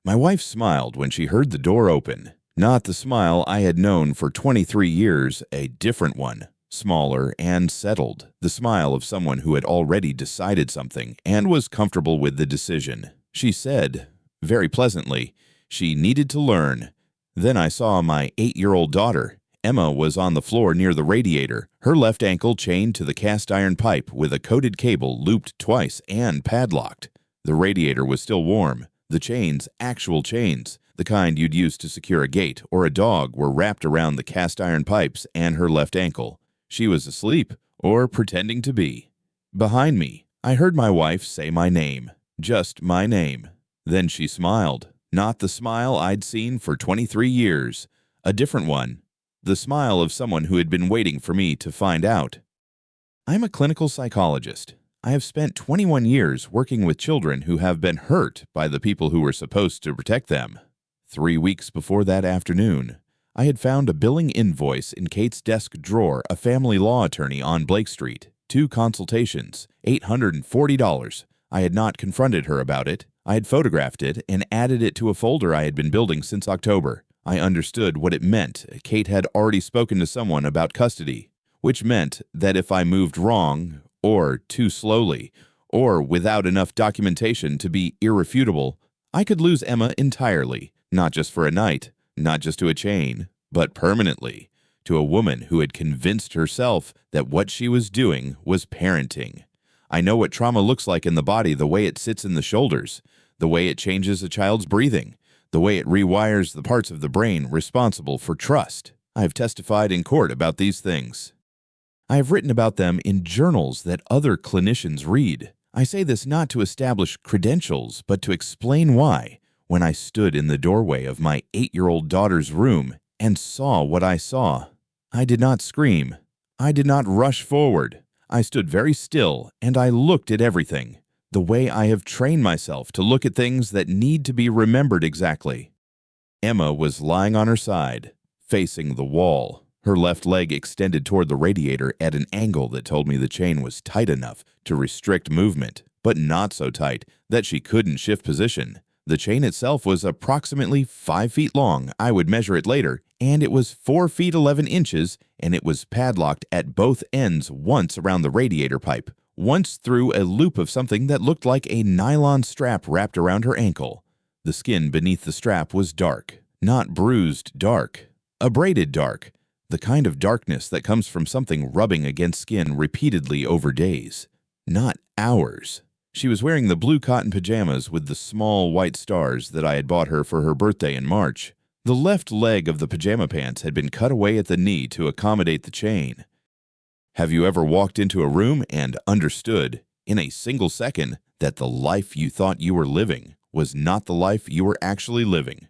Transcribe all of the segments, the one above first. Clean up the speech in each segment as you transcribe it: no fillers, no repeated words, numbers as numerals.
My wife smiled when she heard the door open. Not the smile I had known for 23 years, a different one, smaller and settled, the smile of someone who had already decided something and was comfortable with the decision. She said, very pleasantly, she needed to learn. Then I saw my 8-year-old daughter. Emma was on the floor near the radiator, her left ankle chained to the cast iron pipe with a coated cable looped twice and padlocked. The radiator was still warm. The chains, actual chains, the kind you'd use to secure a gate or a dog, were wrapped around the cast iron pipes and her left ankle. She was asleep, or pretending to be. Behind me, I heard my wife say my name, just my name. Then she smiled, not the smile I'd seen for 23 years, a different one, the smile of someone who had been waiting for me to find out. I'm a clinical psychologist. I have spent 21 years working with children who have been hurt by the people who were supposed to protect them. 3 weeks before that afternoon, I had found a billing invoice in Kate's desk drawer, a family law attorney on Blake Street. 2 consultations, $840. I had not confronted her about it. I had photographed it and added it to a folder I had been building since October. I understood what it meant. Kate had already spoken to someone about custody, which meant that if I moved wrong, or too slowly, or without enough documentation to be irrefutable, I could lose Emma entirely, not just for a night, not just to a chain, but permanently, to a woman who had convinced herself that what she was doing was parenting. I know what trauma looks like in the body, the way it sits in the shoulders, the way it changes a child's breathing, the way it rewires the parts of the brain responsible for trust. I have testified in court about these things. I have written about them in journals that other clinicians read. I say this not to establish credentials, but to explain why, when I stood in the doorway of my 8-year-old daughter's room and saw what I saw, I did not scream. I did not rush forward. I stood very still and I looked at everything, the way I have trained myself to look at things that need to be remembered exactly. Emma was lying on her side, facing the wall. Her left leg extended toward the radiator at an angle that told me the chain was tight enough to restrict movement, but not so tight that she couldn't shift position. The chain itself was approximately 5 feet long. I would measure it later, and it was 4 feet 11 inches, and it was padlocked at both ends, once around the radiator pipe, once through a loop of something that looked like a nylon strap wrapped around her ankle. The skin beneath the strap was dark, not bruised dark, abraded dark, the kind of darkness that comes from something rubbing against skin repeatedly over days, not hours. She was wearing the blue cotton pajamas with the small white stars that I had bought her for her birthday in March. The left leg of the pajama pants had been cut away at the knee to accommodate the chain. Have you ever walked into a room and understood, in a single second, that the life you thought you were living was not the life you were actually living?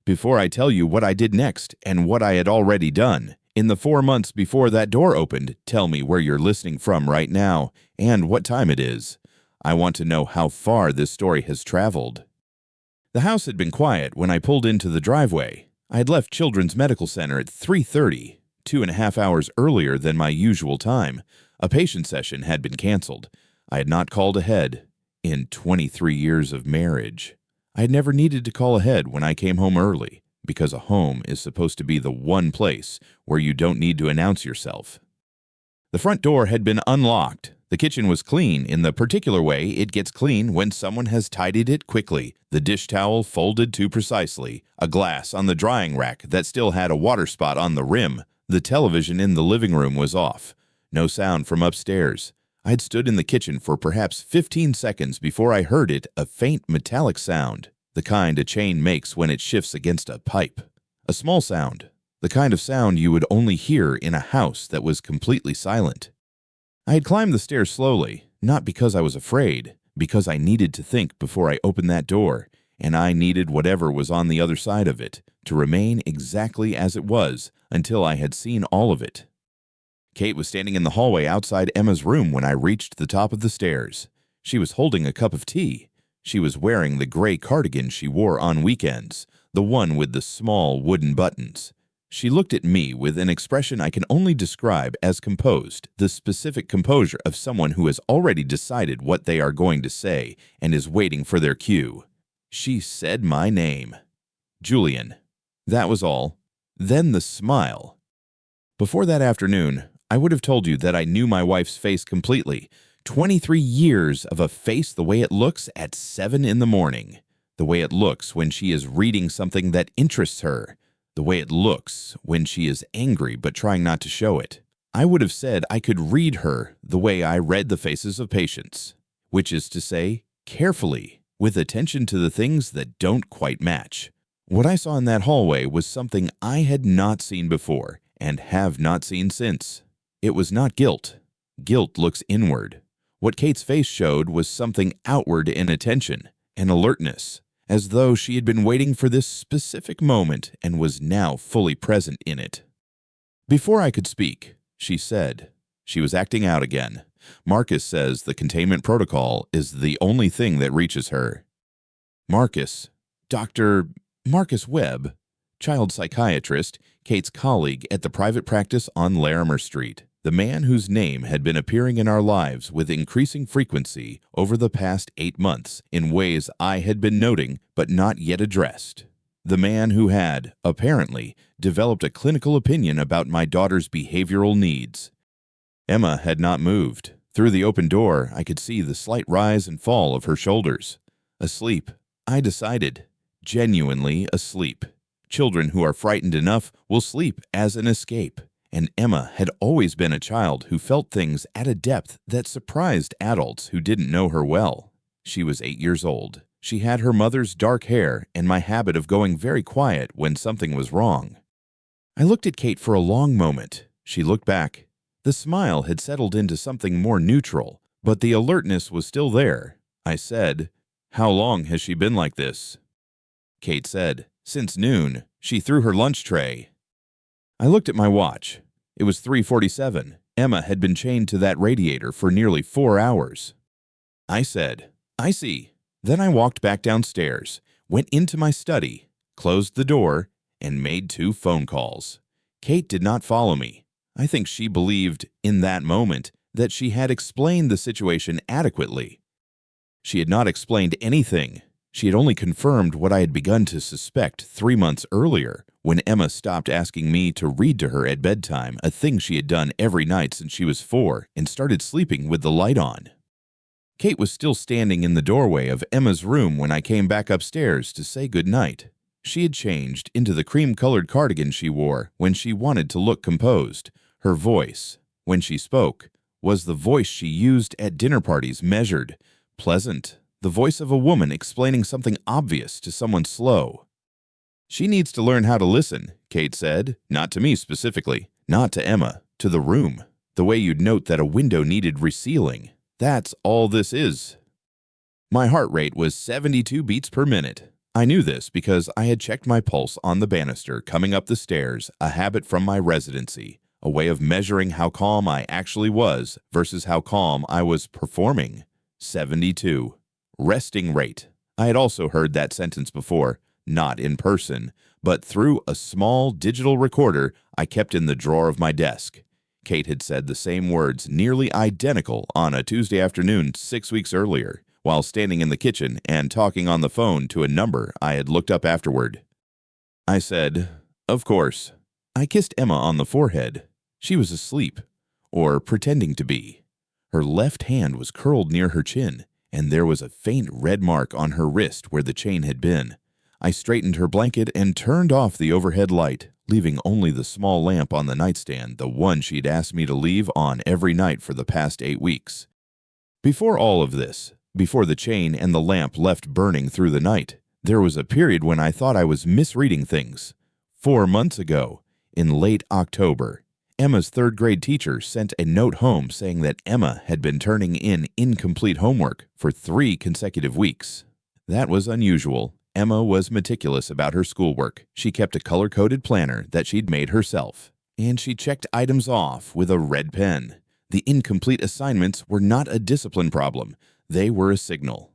Before I tell you what I did next and what I had already done, in the 4 months before that door opened, tell me where you're listening from right now and what time it is. I want to know how far this story has traveled. The house had been quiet when I pulled into the driveway. I had left Children's Medical Center at 3:30, 2.5 hours earlier than my usual time. A patient session had been canceled. I had not called ahead in 23 years of marriage. I had never needed to call ahead when I came home early, because a home is supposed to be the one place where you don't need to announce yourself. The front door had been unlocked. The kitchen was clean in the particular way it gets clean when someone has tidied it quickly, the dish towel folded too precisely, a glass on the drying rack that still had a water spot on the rim. The television in the living room was off. No sound from upstairs. I had stood in the kitchen for perhaps 15 seconds before I heard it, a faint metallic sound, the kind a chain makes when it shifts against a pipe. A small sound, the kind of sound you would only hear in a house that was completely silent. I had climbed the stairs slowly, not because I was afraid, because I needed to think before I opened that door, and I needed whatever was on the other side of it to remain exactly as it was until I had seen all of it. Kate was standing in the hallway outside Emma's room when I reached the top of the stairs. She was holding a cup of tea. She was wearing the gray cardigan she wore on weekends, the one with the small wooden buttons. She looked at me with an expression I can only describe as composed, the specific composure of someone who has already decided what they are going to say and is waiting for their cue. She said my name. Julian. That was all. Then the smile. Before that afternoon, I would have told you that I knew my wife's face completely. 23 years of a face the way it looks at 7 in the morning. The way it looks when she is reading something that interests her. The way it looks when she is angry but trying not to show it. I would have said I could read her the way I read the faces of patients, which is to say, carefully, with attention to the things that don't quite match. What I saw in that hallway was something I had not seen before and have not seen since. It was not guilt. Guilt looks inward. What Kate's face showed was something outward in attention and alertness, as though she had been waiting for this specific moment and was now fully present in it. Before I could speak, she said, she was acting out again. Marcus says the containment protocol is the only thing that reaches her. Marcus, Dr. Marcus Webb, child psychiatrist, Kate's colleague at the private practice on Larimer Street, the man whose name had been appearing in our lives with increasing frequency over the past 8 months in ways I had been noting but not yet addressed. The man who had, apparently, developed a clinical opinion about my daughter's behavioral needs. Emma had not moved. Through the open door, I could see the slight rise and fall of her shoulders. Asleep, I decided. Genuinely asleep. Children who are frightened enough will sleep as an escape. And Emma had always been a child who felt things at a depth that surprised adults who didn't know her well. She was 8 years old. She had her mother's dark hair and my habit of going very quiet when something was wrong. I looked at Kate for a long moment. She looked back. The smile had settled into something more neutral, but the alertness was still there. I said, "How long has she been like this?" Kate said, "Since noon." She threw her lunch tray. I looked at my watch. It was 3:47. Emma had been chained to that radiator for nearly 4 hours. I said, "I see." Then I walked back downstairs, went into my study, closed the door, and made 2 phone calls. Kate did not follow me. I think she believed, in that moment, that she had explained the situation adequately. She had not explained anything. She had only confirmed what I had begun to suspect 3 months earlier, when Emma stopped asking me to read to her at bedtime, a thing she had done every night since she was 4, and started sleeping with the light on. Kate was still standing in the doorway of Emma's room when I came back upstairs to say good night. She had changed into the cream-colored cardigan she wore when she wanted to look composed. Her voice, when she spoke, was the voice she used at dinner parties, measured, pleasant, the voice of a woman explaining something obvious to someone slow. "She needs to learn how to listen," Kate said, not to me specifically, not to Emma, to the room, the way you'd note that a window needed resealing. That's all this is. My heart rate was 72 beats per minute. I knew this because I had checked my pulse on the banister coming up the stairs, a habit from my residency, a way of measuring how calm I actually was versus how calm I was performing. 72. Resting rate. I had also heard that sentence before, not in person, but through a small digital recorder I kept in the drawer of my desk. Kate had said the same words, nearly identical, on a Tuesday afternoon 6 weeks earlier, while standing in the kitchen and talking on the phone to a number I had looked up afterward. I said, "Of course." I kissed Emma on the forehead. She was asleep, or pretending to be. Her left hand was curled near her chin, and there was a faint red mark on her wrist where the chain had been. I straightened her blanket and turned off the overhead light, leaving only the small lamp on the nightstand, the one she'd asked me to leave on every night for the past 8 weeks. Before all of this, before the chain and the lamp left burning through the night, there was a period when I thought I was misreading things. 4 months ago, in late October, Emma's 3rd grade teacher sent a note home saying that Emma had been turning in incomplete homework for 3 consecutive weeks. That was unusual. Emma was meticulous about her schoolwork. She kept a color-coded planner that she'd made herself, and she checked items off with a red pen. The incomplete assignments were not a discipline problem. They were a signal.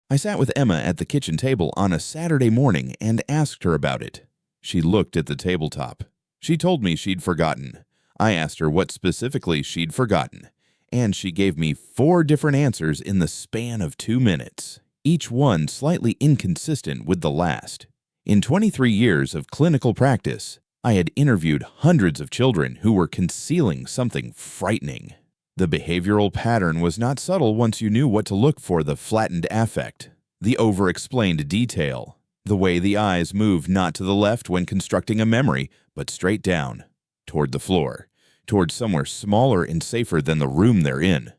I sat with Emma at the kitchen table on a Saturday morning and asked her about it. She looked at the tabletop. She told me she'd forgotten. I asked her what specifically she'd forgotten, and she gave me 4 different answers in the span of 2 minutes. each one slightly inconsistent with the last. In 23 years of clinical practice, I had interviewed hundreds of children who were concealing something frightening. The behavioral pattern was not subtle once you knew what to look for: the flattened affect, the over-explained detail, the way the eyes move not to the left when constructing a memory, but straight down, toward the floor, toward somewhere smaller and safer than the room they're in.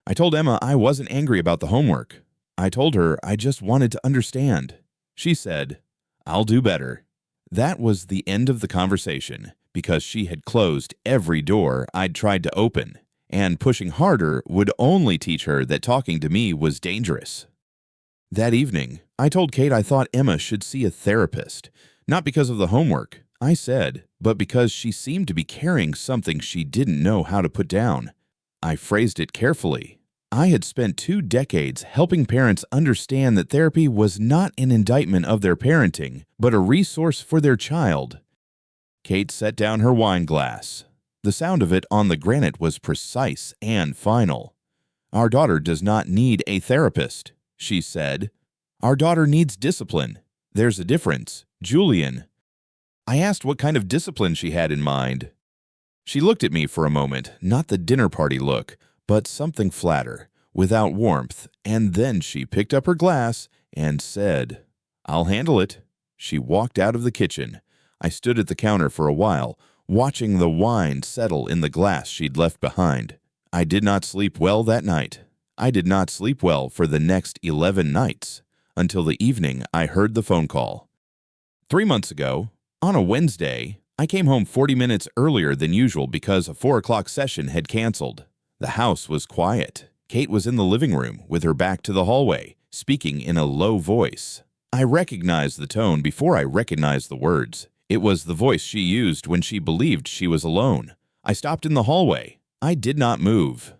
I told Emma I wasn't angry about the homework. I told her I just wanted to understand. She said, "I'll do better." That was the end of the conversation, because she had closed every door I'd tried to open, and pushing harder would only teach her that talking to me was dangerous. That evening, I told Kate I thought Emma should see a therapist, not because of the homework, I said, but because she seemed to be carrying something she didn't know how to put down. I phrased it carefully. I had spent 2 decades helping parents understand that therapy was not an indictment of their parenting, but a resource for their child. Kate set down her wine glass. The sound of it on the granite was precise and final. "Our daughter does not need a therapist," she said. "Our daughter needs discipline. There's a difference, Julian." I asked what kind of discipline she had in mind. She looked at me for a moment, not the dinner party look, but something flatter, without warmth, and then she picked up her glass and said, "I'll handle it." She walked out of the kitchen. I stood at the counter for a while, watching the wine settle in the glass she'd left behind. I did not sleep well that night. I did not sleep well for the next 11 nights, until the evening I heard the phone call. 3 months ago, on a Wednesday, I came home 40 minutes earlier than usual because a 4 o'clock session had canceled. The house was quiet. Kate was in the living room with her back to the hallway, speaking in a low voice. I recognized the tone before I recognized the words. It was the voice she used when she believed she was alone. I stopped in the hallway. I did not move.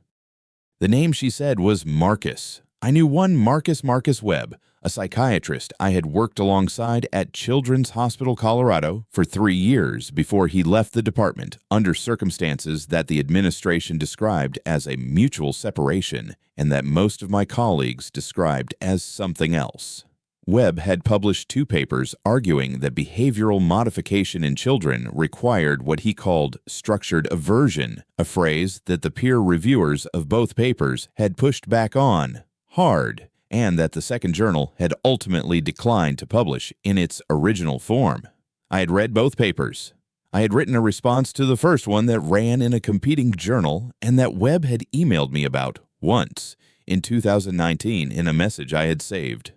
The name she said was Marcus. I knew one Marcus Webb, a psychiatrist I had worked alongside at Children's Hospital Colorado for 3 years before he left the department under circumstances that the administration described as a mutual separation and that most of my colleagues described as something else. Webb had published 2 papers arguing that behavioral modification in children required what he called structured aversion, a phrase that the peer reviewers of both papers had pushed back on hard, and that the second journal had ultimately declined to publish in its original form. I had read both papers. I had written a response to the first one that ran in a competing journal and that Webb had emailed me about once in 2019 in a message I had saved.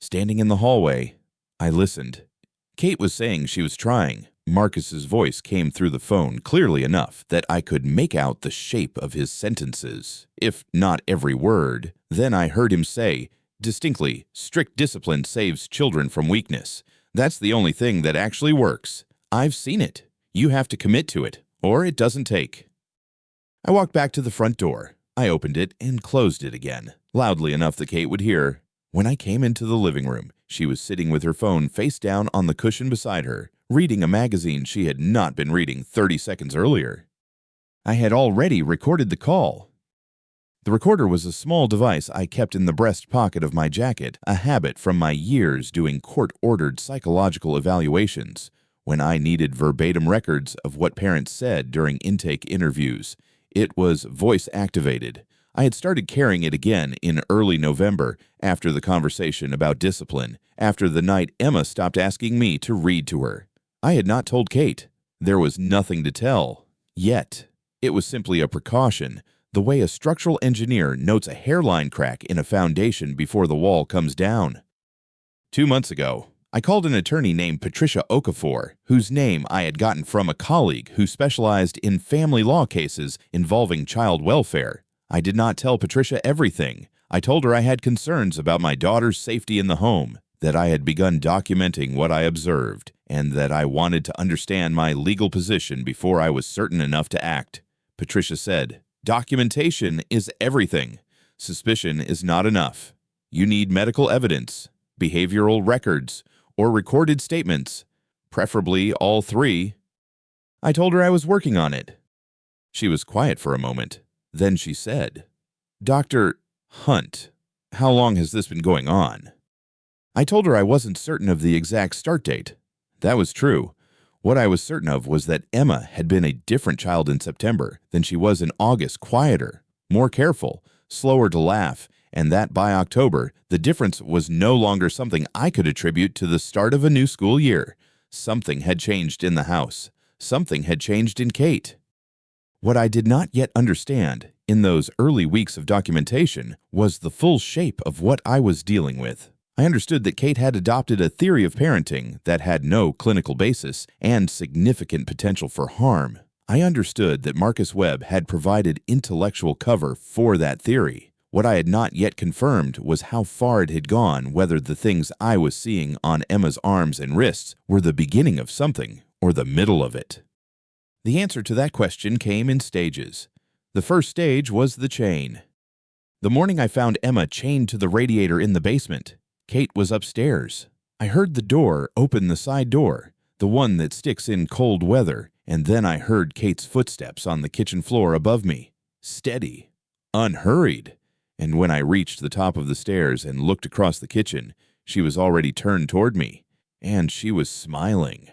Standing in the hallway, I listened. Kate was saying she was trying. Marcus's voice came through the phone clearly enough that I could make out the shape of his sentences, if not every word. Then I heard him say, distinctly, "Strict discipline saves children from weakness. That's the only thing that actually works. I've seen it. You have to commit to it, or it doesn't take." I walked back to the front door. I opened it and closed it again, loudly enough that Kate would hear. When I came into the living room, she was sitting with her phone face down on the cushion beside her, reading a magazine she had not been reading 30 seconds earlier. I had already recorded the call. The recorder was a small device I kept in the breast pocket of my jacket, a habit from my years doing court-ordered psychological evaluations, when I needed verbatim records of what parents said during intake interviews. It was voice-activated. I had started carrying it again in early November after the conversation about discipline, after the night Emma stopped asking me to read to her. I had not told Kate. There was nothing to tell. Yet. It was simply a precaution, the way a structural engineer notes a hairline crack in a foundation before the wall comes down. 2 months ago, I called an attorney named Patricia Okafor, whose name I had gotten from a colleague who specialized in family law cases involving child welfare. I did not tell Patricia everything. I told her I had concerns about my daughter's safety in the home, that I had begun documenting what I observed, and that I wanted to understand my legal position before I was certain enough to act. Patricia said, "Documentation is everything. Suspicion is not enough. You need medical evidence, behavioral records, or recorded statements, preferably all 3. I told her I was working on it. She was quiet for a moment. Then she said, "Dr. Hunt, how long has this been going on?" I told her I wasn't certain of the exact start date. That was true. What I was certain of was that Emma had been a different child in September than she was in August, quieter, more careful, slower to laugh, and that by October, the difference was no longer something I could attribute to the start of a new school year. Something had changed in the house. Something had changed in Kate. What I did not yet understand in those early weeks of documentation was the full shape of what I was dealing with. I understood that Kate had adopted a theory of parenting that had no clinical basis and significant potential for harm. I understood that Marcus Webb had provided intellectual cover for that theory. What I had not yet confirmed was how far it had gone, whether the things I was seeing on Emma's arms and wrists were the beginning of something or the middle of it. The answer to that question came in stages. The first stage was the chain. The morning I found Emma chained to the radiator in the basement, Kate was upstairs. I heard the door open, the side door, the one that sticks in cold weather, and then I heard Kate's footsteps on the kitchen floor above me, steady, unhurried. And when I reached the top of the stairs and looked across the kitchen, she was already turned toward me, and she was smiling.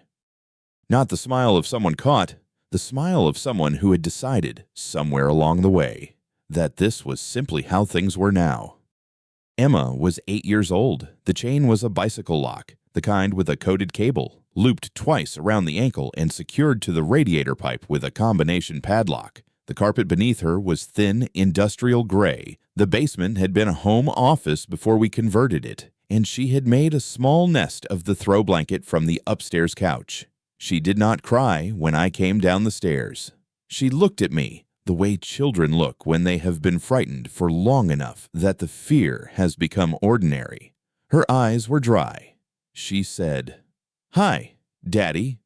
Not the smile of someone caught, the smile of someone who had decided, somewhere along the way, that this was simply how things were now. Emma was 8 years old. The chain was a bicycle lock, the kind with a coated cable, looped twice around the ankle and secured to the radiator pipe with a combination padlock. The carpet beneath her was thin, industrial gray. The basement had been a home office before we converted it, and she had made a small nest of the throw blanket from the upstairs couch. She did not cry when I came down the stairs. She looked at me the way children look when they have been frightened for long enough that the fear has become ordinary. Her eyes were dry. She said, "Hi, Daddy."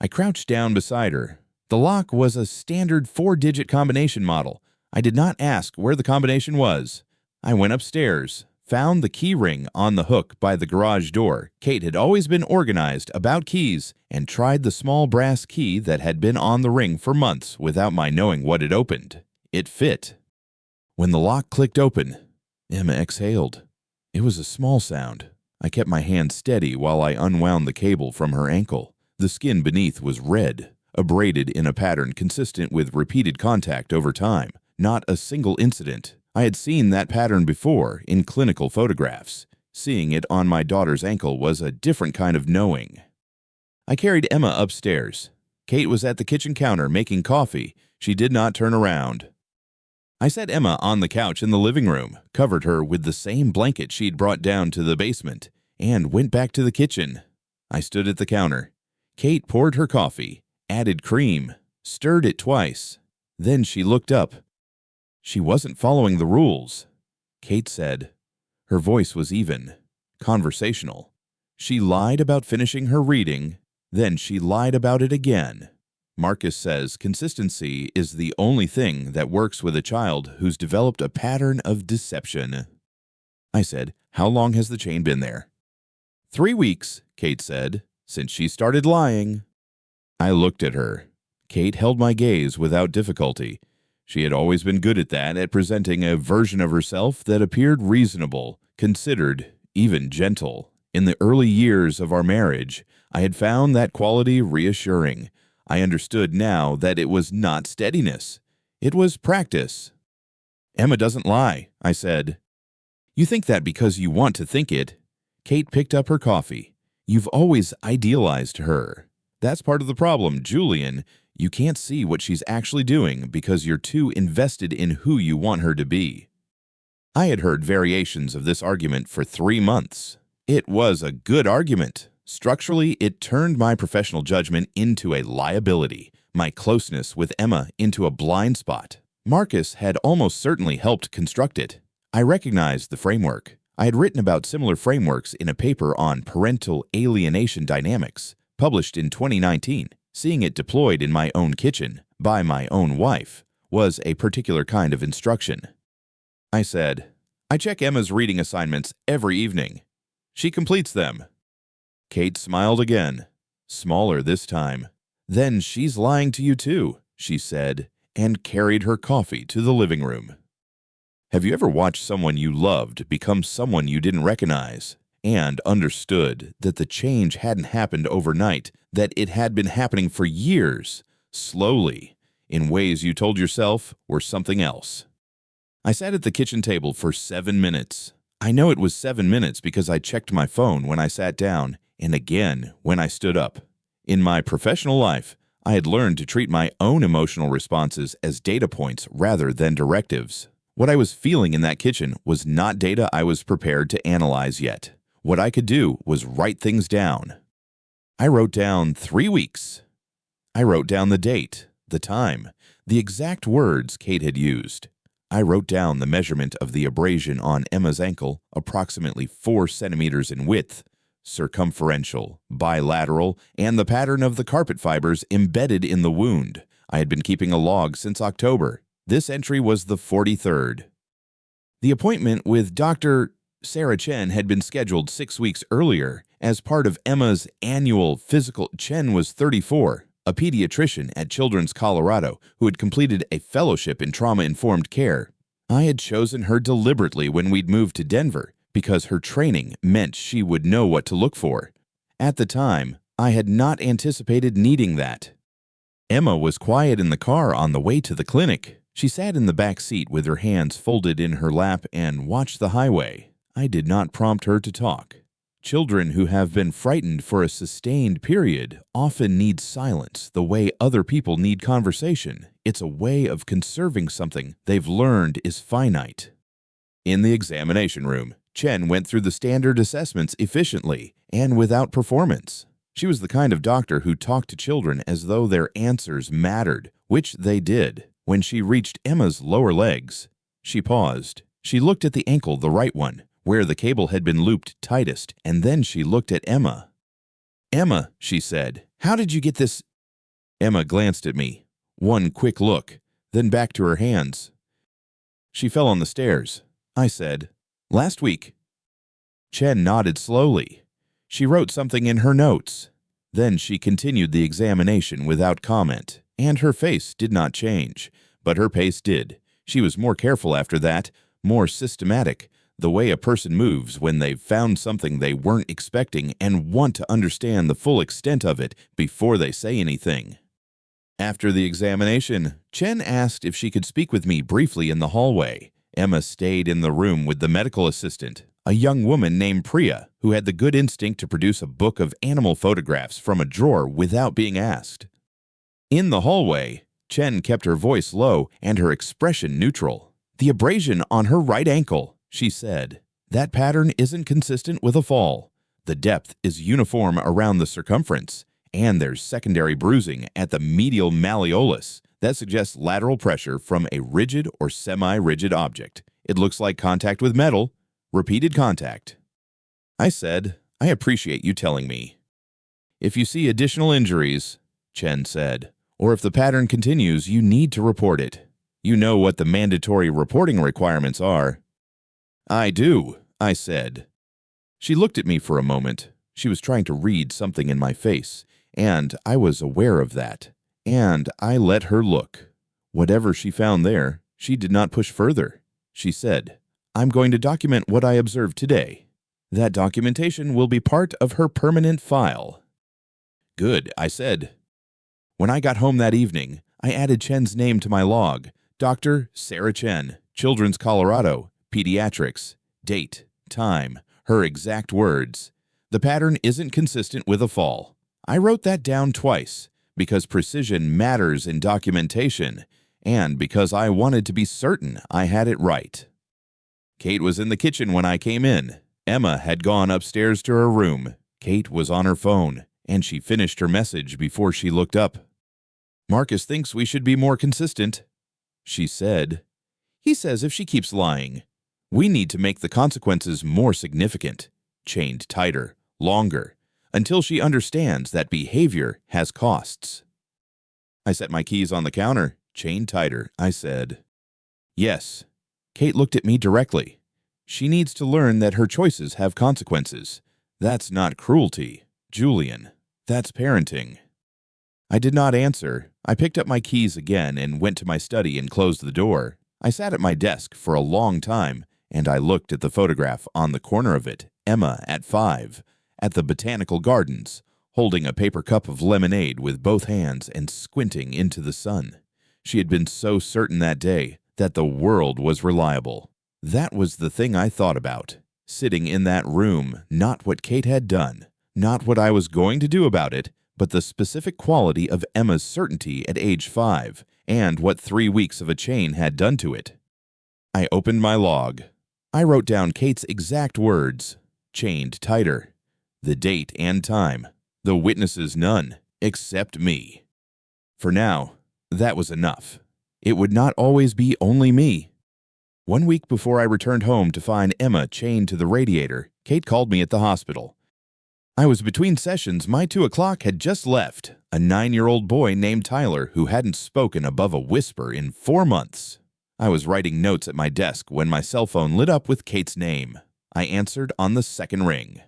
I crouched down beside her. The lock was a standard 4-digit combination model. I did not ask where the combination was. I went upstairs, found the key ring on the hook by the garage door. Kate had always been organized about keys and tried the small brass key that had been on the ring for months without my knowing what it opened. It fit. When the lock clicked open, Emma exhaled. It was a small sound. I kept my hand steady while I unwound the cable from her ankle. The skin beneath was red, abraded in a pattern consistent with repeated contact over time. Not a single incident. I had seen that pattern before in clinical photographs. Seeing it on my daughter's ankle was a different kind of knowing. I carried Emma upstairs. Kate was at the kitchen counter making coffee. She did not turn around. I set Emma on the couch in the living room, covered her with the same blanket she'd brought down to the basement, and went back to the kitchen. I stood at the counter. Kate poured her coffee, added cream, stirred it twice. Then she looked up. She wasn't following the rules, Kate said. Her voice was even, conversational. She lied about finishing her reading, then she lied about it again. Marcus says consistency is the only thing that works with a child who's developed a pattern of deception. I said, "How long has the chain been there?" 3 weeks, Kate said, "since she started lying." I looked at her. Kate held my gaze without difficulty. She had always been good at that, at presenting a version of herself that appeared reasonable, considered, even gentle. In the early years of our marriage, I had found that quality reassuring. I understood now that it was not steadiness. It was practice. "Emma doesn't lie," I said. "You think that because you want to think it." Kate picked up her coffee. "You've always idealized her. That's part of the problem, Julian. You can't see what she's actually doing because you're too invested in who you want her to be." I had heard variations of this argument for 3 months. It was a good argument. Structurally, it turned my professional judgment into a liability, my closeness with Emma into a blind spot. Marcus had almost certainly helped construct it. I recognized the framework. I had written about similar frameworks in a paper on parental alienation dynamics, published in 2019. Seeing it deployed in my own kitchen, by my own wife, was a particular kind of instruction. I said, "I check Emma's reading assignments every evening. She completes them." Kate smiled again, smaller this time. "Then she's lying to you too," she said, and carried her coffee to the living room. Have you ever watched someone you loved become someone you didn't recognize and understood that the change hadn't happened overnight, that it had been happening for years, slowly, in ways you told yourself were something else? I sat at the kitchen table for 7 minutes. I know it was 7 minutes because I checked my phone when I sat down and again when I stood up. In my professional life, I had learned to treat my own emotional responses as data points rather than directives. What I was feeling in that kitchen was not data I was prepared to analyze yet. What I could do was write things down. I wrote down 3 weeks. I wrote down the date, the time, the exact words Kate had used. I wrote down the measurement of the abrasion on Emma's ankle, approximately 4 centimeters in width, circumferential, bilateral, and the pattern of the carpet fibers embedded in the wound. I had been keeping a log since October. This entry was the 43rd. The appointment with Dr. Sarah Chen had been scheduled 6 weeks earlier as part of Emma's annual physical. Chen was 34, a pediatrician at Children's Colorado who had completed a fellowship in trauma-informed care. I had chosen her deliberately when we'd moved to Denver because her training meant she would know what to look for. At the time, I had not anticipated needing that. Emma was quiet in the car on the way to the clinic. She sat in the back seat with her hands folded in her lap and watched the highway. I did not prompt her to talk. Children who have been frightened for a sustained period often need silence the way other people need conversation. It's a way of conserving something they've learned is finite. In the examination room, Chen went through the standard assessments efficiently and without performance. She was the kind of doctor who talked to children as though their answers mattered, which they did. When she reached Emma's lower legs, she paused. She looked at the ankle, the right one, where the cable had been looped tightest, and then she looked at Emma. "Emma," she said, "how did you get this?" Emma glanced at me. One quick look, then back to her hands. "She fell on the stairs," I said. "Last week." Chen nodded slowly. She wrote something in her notes. Then she continued the examination without comment, and her face did not change, but her pace did. She was more careful after that, more systematic, the way a person moves when they've found something they weren't expecting and want to understand the full extent of it before they say anything. After the examination, Chen asked if she could speak with me briefly in the hallway. Emma stayed in the room with the medical assistant, a young woman named Priya, who had the good instinct to produce a book of animal photographs from a drawer without being asked. In the hallway, Chen kept her voice low and her expression neutral. "The abrasion on her right ankle," she said. "That pattern isn't consistent with a fall. The depth is uniform around the circumference, and there's secondary bruising at the medial malleolus. That suggests lateral pressure from a rigid or semi-rigid object. It looks like contact with metal, repeated contact." I said, "I appreciate you telling me." "If you see additional injuries," Chen said, "or if the pattern continues, you need to report it. You know what the mandatory reporting requirements are." "I do," I said. She looked at me for a moment. She was trying to read something in my face, and I was aware of that. And I let her look. Whatever she found there, she did not push further. She said, "I'm going to document what I observed today. That documentation will be part of her permanent file." "Good," I said. When I got home that evening, I added Chen's name to my log. Dr. Sarah Chen, Children's Colorado, Pediatrics, date, time, her exact words. The pattern isn't consistent with a fall. I wrote that down twice because precision matters in documentation and because I wanted to be certain I had it right. Kate was in the kitchen when I came in. Emma had gone upstairs to her room. Kate was on her phone, and she finished her message before she looked up. "Marcus thinks we should be more consistent," she said. "He says if she keeps lying, we need to make the consequences more significant, chained tighter, longer, until she understands that behavior has costs." I set my keys on the counter. "Chained tighter," I said. "Yes." Kate looked at me directly. "She needs to learn that her choices have consequences. That's not cruelty, Julian. That's parenting." I did not answer. I picked up my keys again and went to my study and closed the door. I sat at my desk for a long time, and I looked at the photograph on the corner of it, Emma at 5, at the botanical gardens, holding a paper cup of lemonade with both hands and squinting into the sun. She had been so certain that day that the world was reliable. That was the thing I thought about. Sitting in that room, not what Kate had done, not what I was going to do about it, but the specific quality of Emma's certainty at age 5, and what 3 weeks of a chain had done to it. I opened my log. I wrote down Kate's exact words, chained tighter, the date and time, the witnesses none, except me. For now, that was enough. It would not always be only me. 1 week before I returned home to find Emma chained to the radiator, Kate called me at the hospital. I was between sessions. My 2 o'clock had just left, a 9-year-old boy named Tyler who hadn't spoken above a whisper in 4 months. I was writing notes at my desk when my cell phone lit up with Kate's name. I answered on the second ring.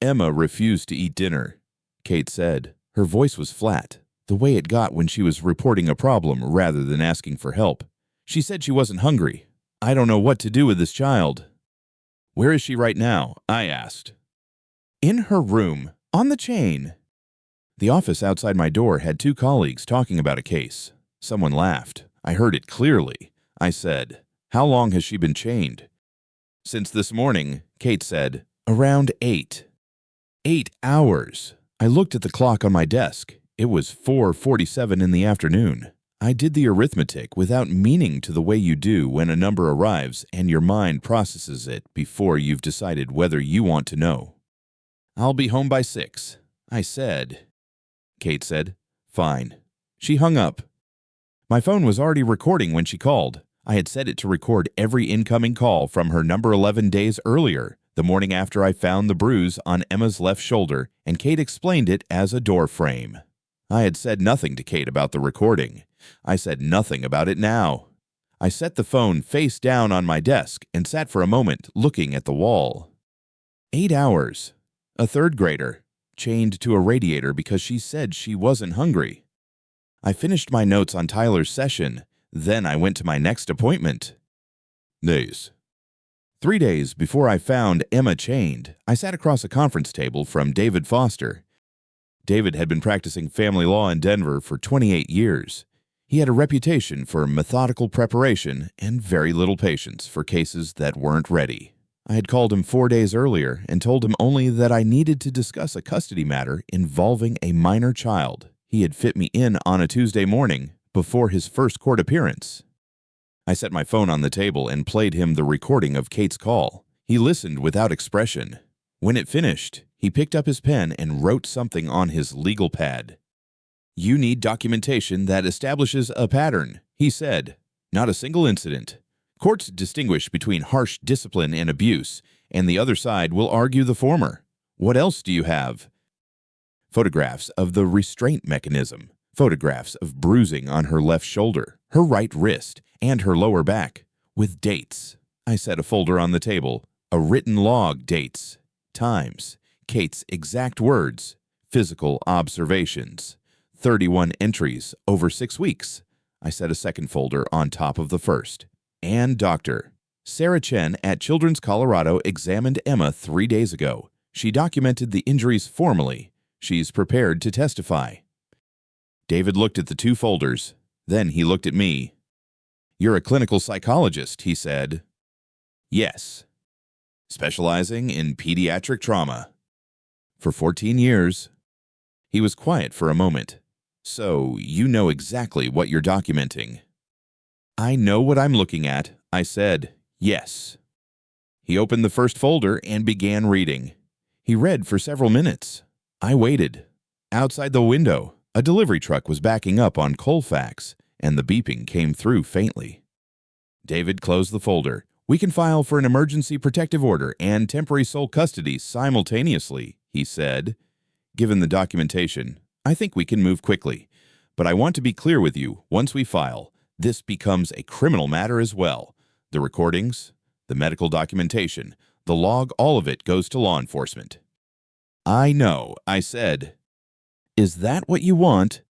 Emma refused to eat dinner, Kate said. Her voice was flat, the way it got when she was reporting a problem rather than asking for help. She said she wasn't hungry. I don't know what to do with this child. Where is she right now? I asked. In her room, on the chain. The office outside my door had 2 colleagues talking about a case. Someone laughed. I heard it clearly. I said, "How long has she been chained?" "Since this morning," Kate said. "Around 8. 8 hours. I looked at the clock on my desk. It was 4:47 in the afternoon. I did the arithmetic without meaning to the way you do when a number arrives and your mind processes it before you've decided whether you want to know. "I'll be home by 6, I said. Kate said, "Fine." She hung up. My phone was already recording when she called. I had set it to record every incoming call from her number 11 days earlier, the morning after I found the bruise on Emma's left shoulder, and Kate explained it as a door frame. I had said nothing to Kate about the recording. I said nothing about it now. I set the phone face down on my desk and sat for a moment looking at the wall. 8 hours. A 3rd grader, chained to a radiator because she said she wasn't hungry. I finished my notes on Tyler's session. Then I went to my next appointment. Days. 3 days before I found Emma chained, I sat across a conference table from David Foster. David had been practicing family law in Denver for 28 years. He had a reputation for methodical preparation and very little patience for cases that weren't ready. I had called him 4 days earlier and told him only that I needed to discuss a custody matter involving a minor child. He had fit me in on a Tuesday morning before his first court appearance. I set my phone on the table and played him the recording of Kate's call. He listened without expression. When it finished, he picked up his pen and wrote something on his legal pad. "You need documentation that establishes a pattern," he said. "Not a single incident. Courts distinguish between harsh discipline and abuse, and the other side will argue the former. What else do you have?" Photographs of the restraint mechanism, photographs of bruising on her left shoulder, her right wrist, and her lower back, with dates. I set a folder on the table, a written log, dates, times, Kate's exact words, physical observations, 31 entries over 6 weeks. I set a second folder on top of the first. And Dr. Sarah Chen at Children's Colorado examined Emma 3 days ago. She documented the injuries formally. She's prepared to testify. David looked at the 2 folders. Then he looked at me. "You're a clinical psychologist," he said. "Yes." "Specializing in pediatric trauma." "For 14 years. He was quiet for a moment. "So, you know exactly what you're documenting." "I know what I'm looking at," I said. "Yes." He opened the first folder and began reading. He read for several minutes. I waited. Outside the window, a delivery truck was backing up on Colfax, and the beeping came through faintly. David closed the folder. "We can file for an emergency protective order and temporary sole custody simultaneously," he said. "Given the documentation, I think we can move quickly. But I want to be clear with you, once we file, this becomes a criminal matter as well. The recordings, the medical documentation, the log, all of it goes to law enforcement." "I know," I said. "Is that what you want?"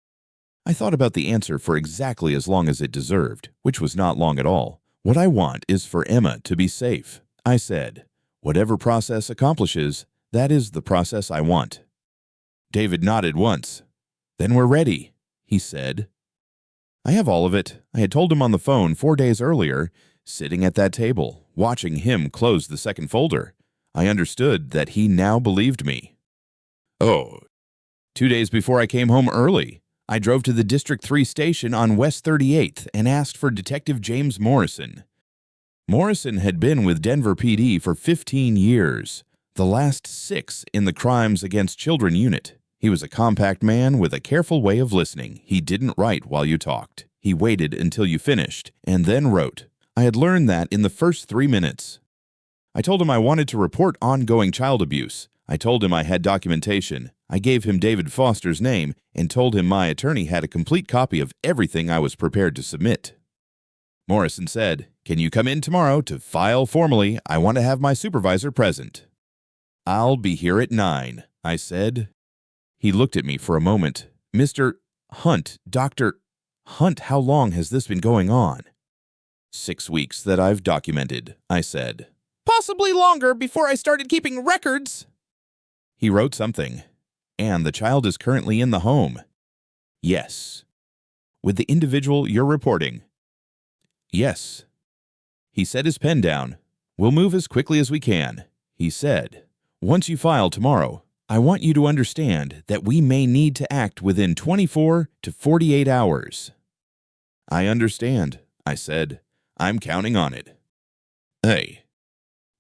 I thought about the answer for exactly as long as it deserved, which was not long at all. What I want is for Emma to be safe. I said, whatever process accomplishes, that is the process I want. David nodded once. Then we're ready, he said. I have all of it. I had told him on the phone 4 days earlier, sitting at that table, watching him close the second folder. I understood that he now believed me. Oh, 2 days before I came home early, I drove to the District 3 station on West 38th and asked for Detective James Morrison. Morrison had been with Denver PD for 15 years, the last 6 in the Crimes Against Children unit. He was a compact man with a careful way of listening. He didn't write while you talked. He waited until you finished, and then wrote. I had learned that in the first 3 minutes. I told him I wanted to report ongoing child abuse. I told him I had documentation. I gave him David Foster's name and told him my attorney had a complete copy of everything I was prepared to submit. Morrison said, "Can you come in tomorrow to file formally? I want to have my supervisor present." "I'll be here at 9, I said. He looked at me for a moment. "Mr. Hunt, Dr. Hunt, how long has this been going on?" 6 weeks that I've documented, I said. "Possibly longer before I started keeping records." He wrote something. "And the child is currently in the home." "Yes." "With the individual you're reporting?" "Yes." He set his pen down. "We'll move as quickly as we can," he said. "Once you file tomorrow, I want you to understand that we may need to act within 24 to 48 hours. "I understand," I said. "I'm counting on it." Hey.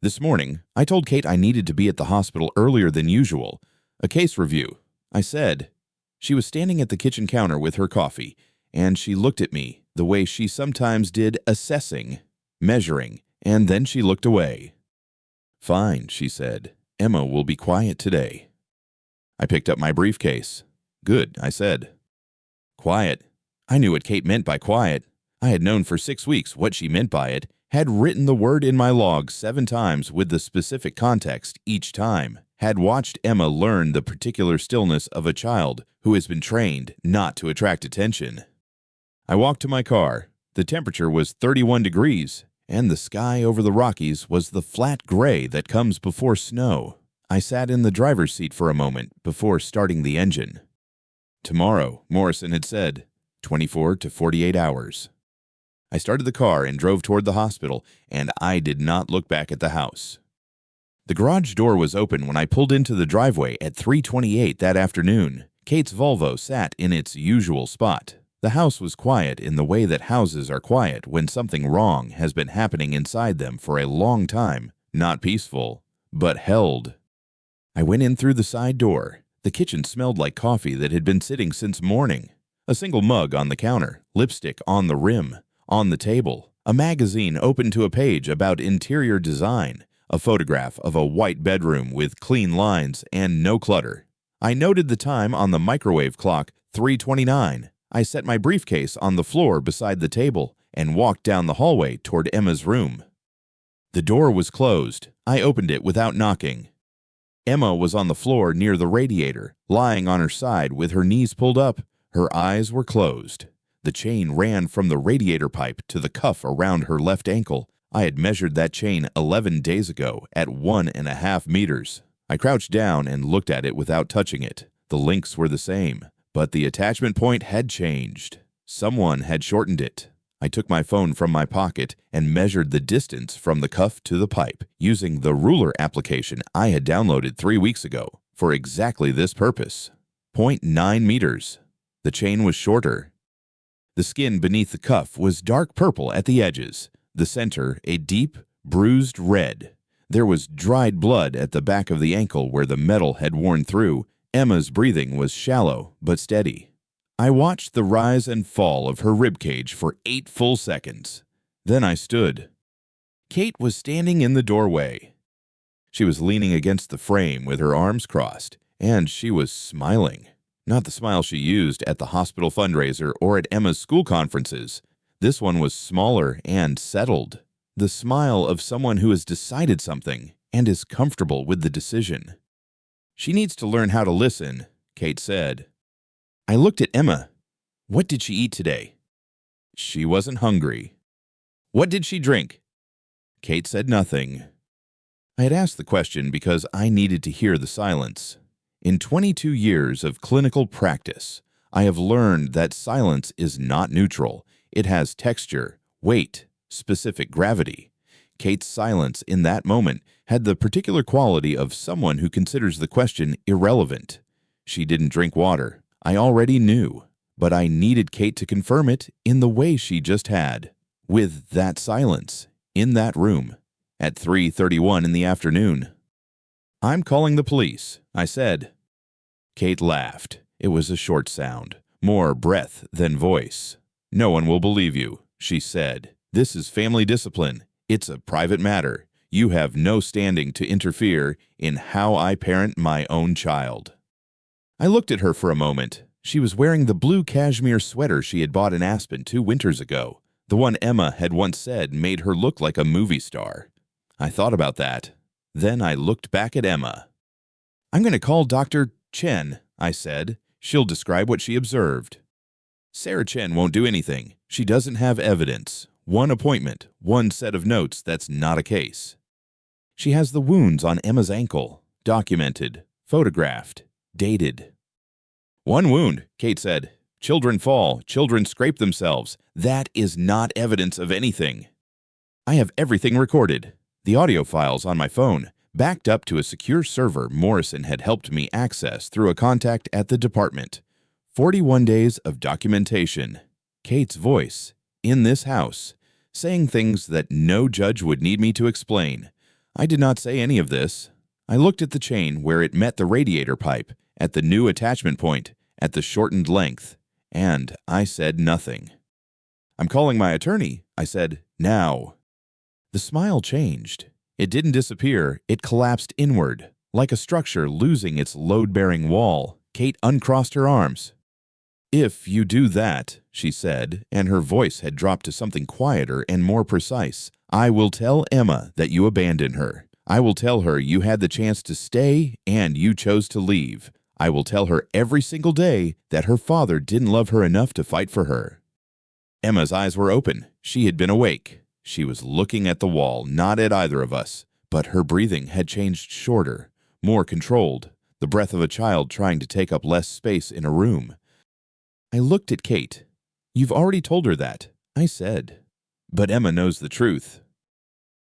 This morning, I told Kate I needed to be at the hospital earlier than usual. A case review, I said. She was standing at the kitchen counter with her coffee, and she looked at me the way she sometimes did, assessing, measuring, and then she looked away. "Fine," she said. "Emma will be quiet today." I picked up my briefcase. "Good," I said. Quiet. I knew what Kate meant by quiet. I had known for 6 weeks what she meant by it, had written the word in my log 7 times with the specific context each time, had watched Emma learn the particular stillness of a child who has been trained not to attract attention. I walked to my car. The temperature was 31 degrees, and the sky over the Rockies was the flat gray that comes before snow. I sat in the driver's seat for a moment before starting the engine. Tomorrow, Morrison had said, 24 to 48 hours. I started the car and drove toward the hospital, and I did not look back at the house. The garage door was open when I pulled into the driveway at 3:28 that afternoon. Kate's Volvo sat in its usual spot. The house was quiet in the way that houses are quiet when something wrong has been happening inside them for a long time. Not peaceful, but held. I went in through the side door. The kitchen smelled like coffee that had been sitting since morning. A single mug on the counter, lipstick on the rim, on the table, a magazine open to a page about interior design, a photograph of a white bedroom with clean lines and no clutter. I noted the time on the microwave clock, 3:29. I set my briefcase on the floor beside the table and walked down the hallway toward Emma's room. The door was closed. I opened it without knocking. Emma was on the floor near the radiator, lying on her side with her knees pulled up. Her eyes were closed. The chain ran from the radiator pipe to the cuff around her left ankle. I had measured that chain 11 days ago at 1.5 meters. I crouched down and looked at it without touching it. The links were the same, but the attachment point had changed. Someone had shortened it. I took my phone from my pocket and measured the distance from the cuff to the pipe using the ruler application I had downloaded 3 weeks ago for exactly this purpose. 0.9 meters. The chain was shorter. The skin beneath the cuff was dark purple at the edges, the center a deep, bruised red. There was dried blood at the back of the ankle where the metal had worn through. Emma's breathing was shallow but steady. I watched the rise and fall of her ribcage for 8 full seconds. Then I stood. Kate was standing in the doorway. She was leaning against the frame with her arms crossed, and she was smiling. Not the smile she used at the hospital fundraiser or at Emma's school conferences. This one was smaller and settled. The smile of someone who has decided something and is comfortable with the decision. "She needs to learn how to listen," Kate said. I looked at Emma. What did she eat today? She wasn't hungry. What did she drink? Kate said nothing. I had asked the question because I needed to hear the silence. In 22 years of clinical practice, I have learned that silence is not neutral. It has texture, weight, specific gravity. Kate's silence in that moment had the particular quality of someone who considers the question irrelevant. She didn't drink water. I already knew, but I needed Kate to confirm it in the way she just had. With that silence, in that room, at 3:31 in the afternoon. "I'm calling the police," I said. Kate laughed. It was a short sound, more breath than voice. "No one will believe you," she said. "This is family discipline. It's a private matter. You have no standing to interfere in how I parent my own child." I looked at her for a moment. She was wearing the blue cashmere sweater she had bought in Aspen 2 winters ago, the one Emma had once said made her look like a movie star. I thought about that. Then I looked back at Emma. "I'm going to call Dr. Chen," I said. "She'll describe what she observed." "Sarah Chen won't do anything. She doesn't have evidence. One appointment, one set of notes, that's not a case. She has the wounds on Emma's ankle, documented, photographed, dated." "One wound," Kate said. "Children fall, children scrape themselves. That is not evidence of anything." "I have everything recorded. The audio files on my phone, backed up to a secure server Morrison had helped me access through a contact at the department. 41 days of documentation. Kate's voice, in this house, saying things that no judge would need me to explain. I did not say any of this. I looked at the chain where it met the radiator pipe, at the new attachment point, at the shortened length, and I said nothing. "I'm calling my attorney," I said, "now." The smile changed. It didn't disappear, it collapsed inward. Like a structure losing its load-bearing wall, Kate uncrossed her arms. "If you do that," she said, and her voice had dropped to something quieter and more precise, "I will tell Emma that you abandoned her. I will tell her you had the chance to stay and you chose to leave. I will tell her every single day that her father didn't love her enough to fight for her." Emma's eyes were open. She had been awake. She was looking at the wall, not at either of us, but her breathing had changed shorter, more controlled, the breath of a child trying to take up less space in a room. I looked at Kate. "You've already told her that," I said. "But Emma knows the truth."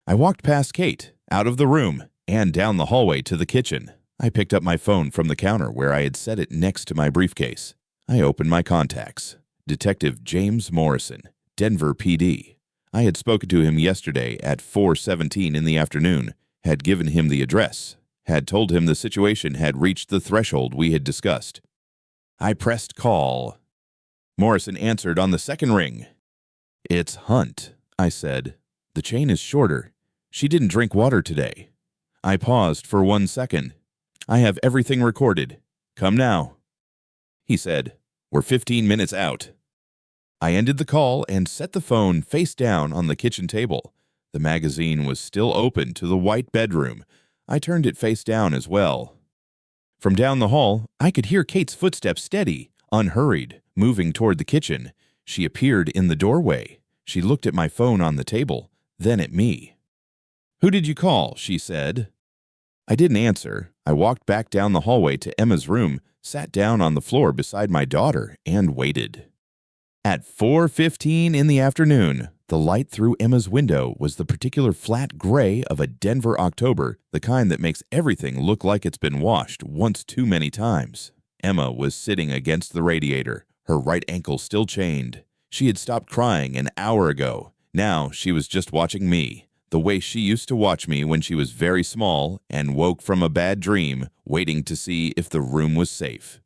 I walked past Kate, out of the room, and down the hallway to the kitchen. I picked up my phone from the counter where I had set it next to my briefcase. I opened my contacts. Detective James Morrison, Denver PD. I had spoken to him yesterday at 4:17 in the afternoon, had given him the address, had told him the situation had reached the threshold we had discussed. I pressed call. Morrison answered on the second ring. "It's Hunt," I said. "The chain is shorter. She didn't drink water today." I paused for 1 second. "I have everything recorded. Come now." He said, "We're 15 minutes out." I ended the call and set the phone face down on the kitchen table. The magazine was still open to the white bedroom. I turned it face down as well. From down the hall, I could hear Kate's footsteps steady, unhurried, moving toward the kitchen. She appeared in the doorway. She looked at my phone on the table, then at me. "Who did you call?" she said. I didn't answer. I walked back down the hallway to Emma's room, sat down on the floor beside my daughter, and waited. At 4:15 in the afternoon, the light through Emma's window was the particular flat gray of a Denver October, the kind that makes everything look like it's been washed once too many times. Emma was sitting against the radiator, her right ankle still chained. She had stopped crying an hour ago. Now she was just watching me, the way she used to watch me when she was very small and woke from a bad dream, waiting to see if the room was safe.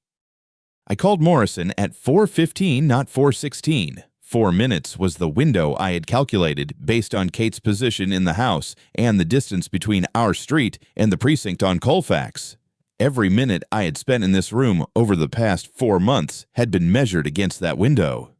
I called Morrison at 4:15, not 4:16. 4 minutes was the window I had calculated based on Kate's position in the house and the distance between our street and the precinct on Colfax. Every minute I had spent in this room over the past 4 months had been measured against that window.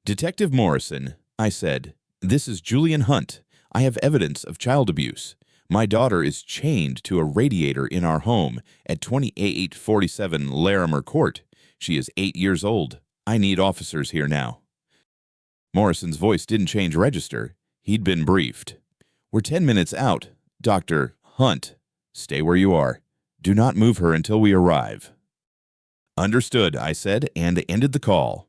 "Detective Morrison," I said, "this is Julian Hunt. I have evidence of child abuse. My daughter is chained to a radiator in our home at 2847 Larimer Court. She is 8 years old. I need officers here now. Morrison's voice didn't change register. He'd been briefed. We're 10 minutes out. Dr. Hunt, stay where you are. Do not move her until we arrive. Understood, I said, and ended the call.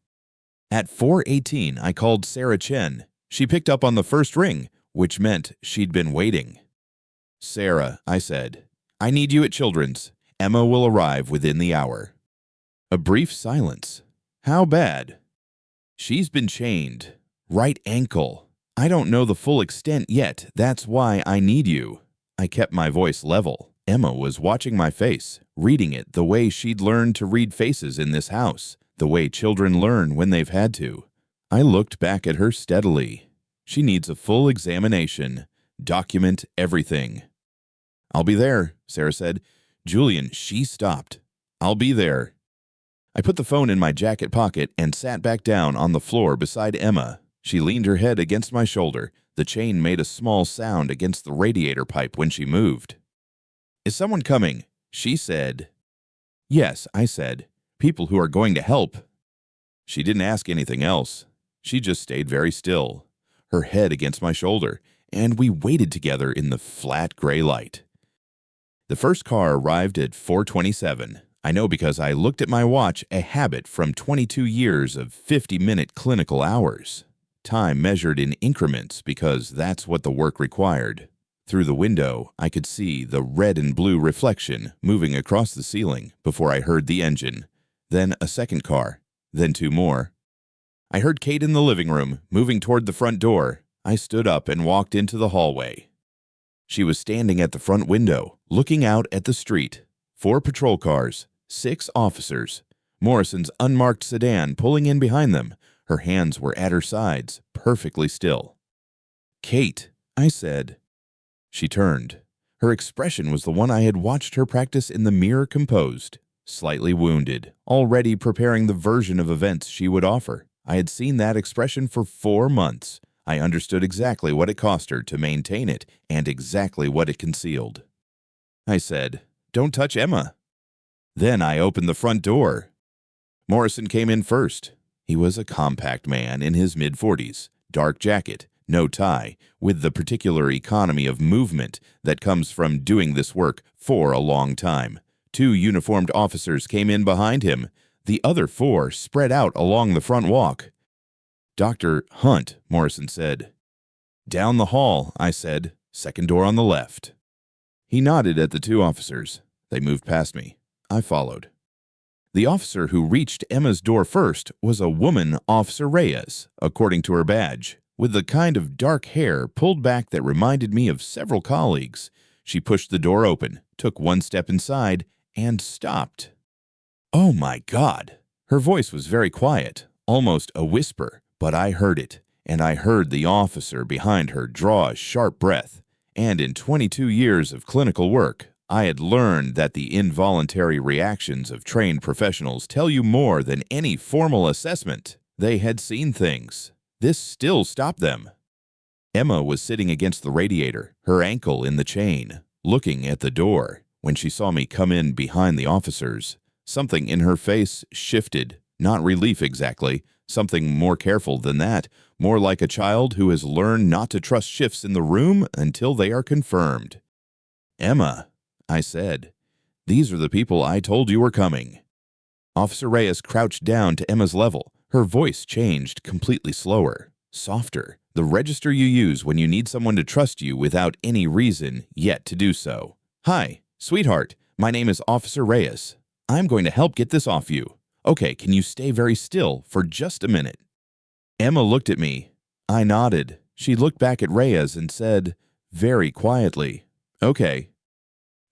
At 4:18, I called Sarah Chen. She picked up on the first ring, which meant she'd been waiting. Sarah, I said, I need you at Children's. Emma will arrive within the hour. A brief silence. How bad? She's been chained. Right ankle. I don't know the full extent yet. That's why I need you. I kept my voice level. Emma was watching my face, reading it the way she'd learned to read faces in this house, the way children learn when they've had to. I looked back at her steadily. She needs a full examination. Document everything. I'll be there, Sarah said. Julian, she stopped. I'll be there. I put the phone in my jacket pocket and sat back down on the floor beside Emma. She leaned her head against my shoulder. The chain made a small sound against the radiator pipe when she moved. Is someone coming? She said. Yes, I said. People who are going to help. She didn't ask anything else. She just stayed very still, her head against my shoulder, and we waited together in the flat gray light. The first car arrived at 4:27. I know because I looked at my watch, a habit from 22 years of 50-minute clinical hours. Time measured in increments because that's what the work required. Through the window, I could see the red and blue reflection moving across the ceiling before I heard the engine. Then a second car, then two more. I heard Kate in the living room, moving toward the front door. I stood up and walked into the hallway. She was standing at the front window, looking out at the street. 4 patrol cars, 6 officers. Morrison's unmarked sedan pulling in behind them. Her hands were at her sides, perfectly still. Kate, I said. She turned. Her expression was the one I had watched her practice in the mirror composed, slightly wounded, already preparing the version of events she would offer. I had seen that expression for 4 months. I understood exactly what it cost her to maintain it and exactly what it concealed. I said, "Don't touch Emma." Then I opened the front door. Morrison came in first. He was a compact man in his mid-40s, dark jacket, no tie, with the particular economy of movement that comes from doing this work for a long time. 2 uniformed officers came in behind him. The other 4 spread out along the front walk. "Dr. Hunt," Morrison said. "Down the hall," I said. "Second door on the left." He nodded at the 2 officers. They moved past me. I followed. The officer who reached Emma's door first was a woman, Officer Reyes, according to her badge, with the kind of dark hair pulled back that reminded me of several colleagues. She pushed the door open, took 1 step inside, and stopped. Oh my God! Her voice was very quiet, almost a whisper, but I heard it, and I heard the officer behind her draw a sharp breath. And in 22 years of clinical work, I had learned that the involuntary reactions of trained professionals tell you more than any formal assessment. They had seen things. This still stopped them. Emma was sitting against the radiator, her ankle in the chain, looking at the door. When she saw me come in behind the officers, something in her face shifted, not relief exactly, something more careful than that, more like a child who has learned not to trust shifts in the room until they are confirmed. "Emma," I said, "these are the people I told you were coming." Officer Reyes crouched down to Emma's level. Her voice changed completely slower, softer, the register you use when you need someone to trust you without any reason yet to do so. "Hi, sweetheart, my name is Officer Reyes. I'm going to help get this off you. Okay, can you stay very still for just a minute?" Emma looked at me. I nodded. She looked back at Reyes and said, very quietly, "Okay."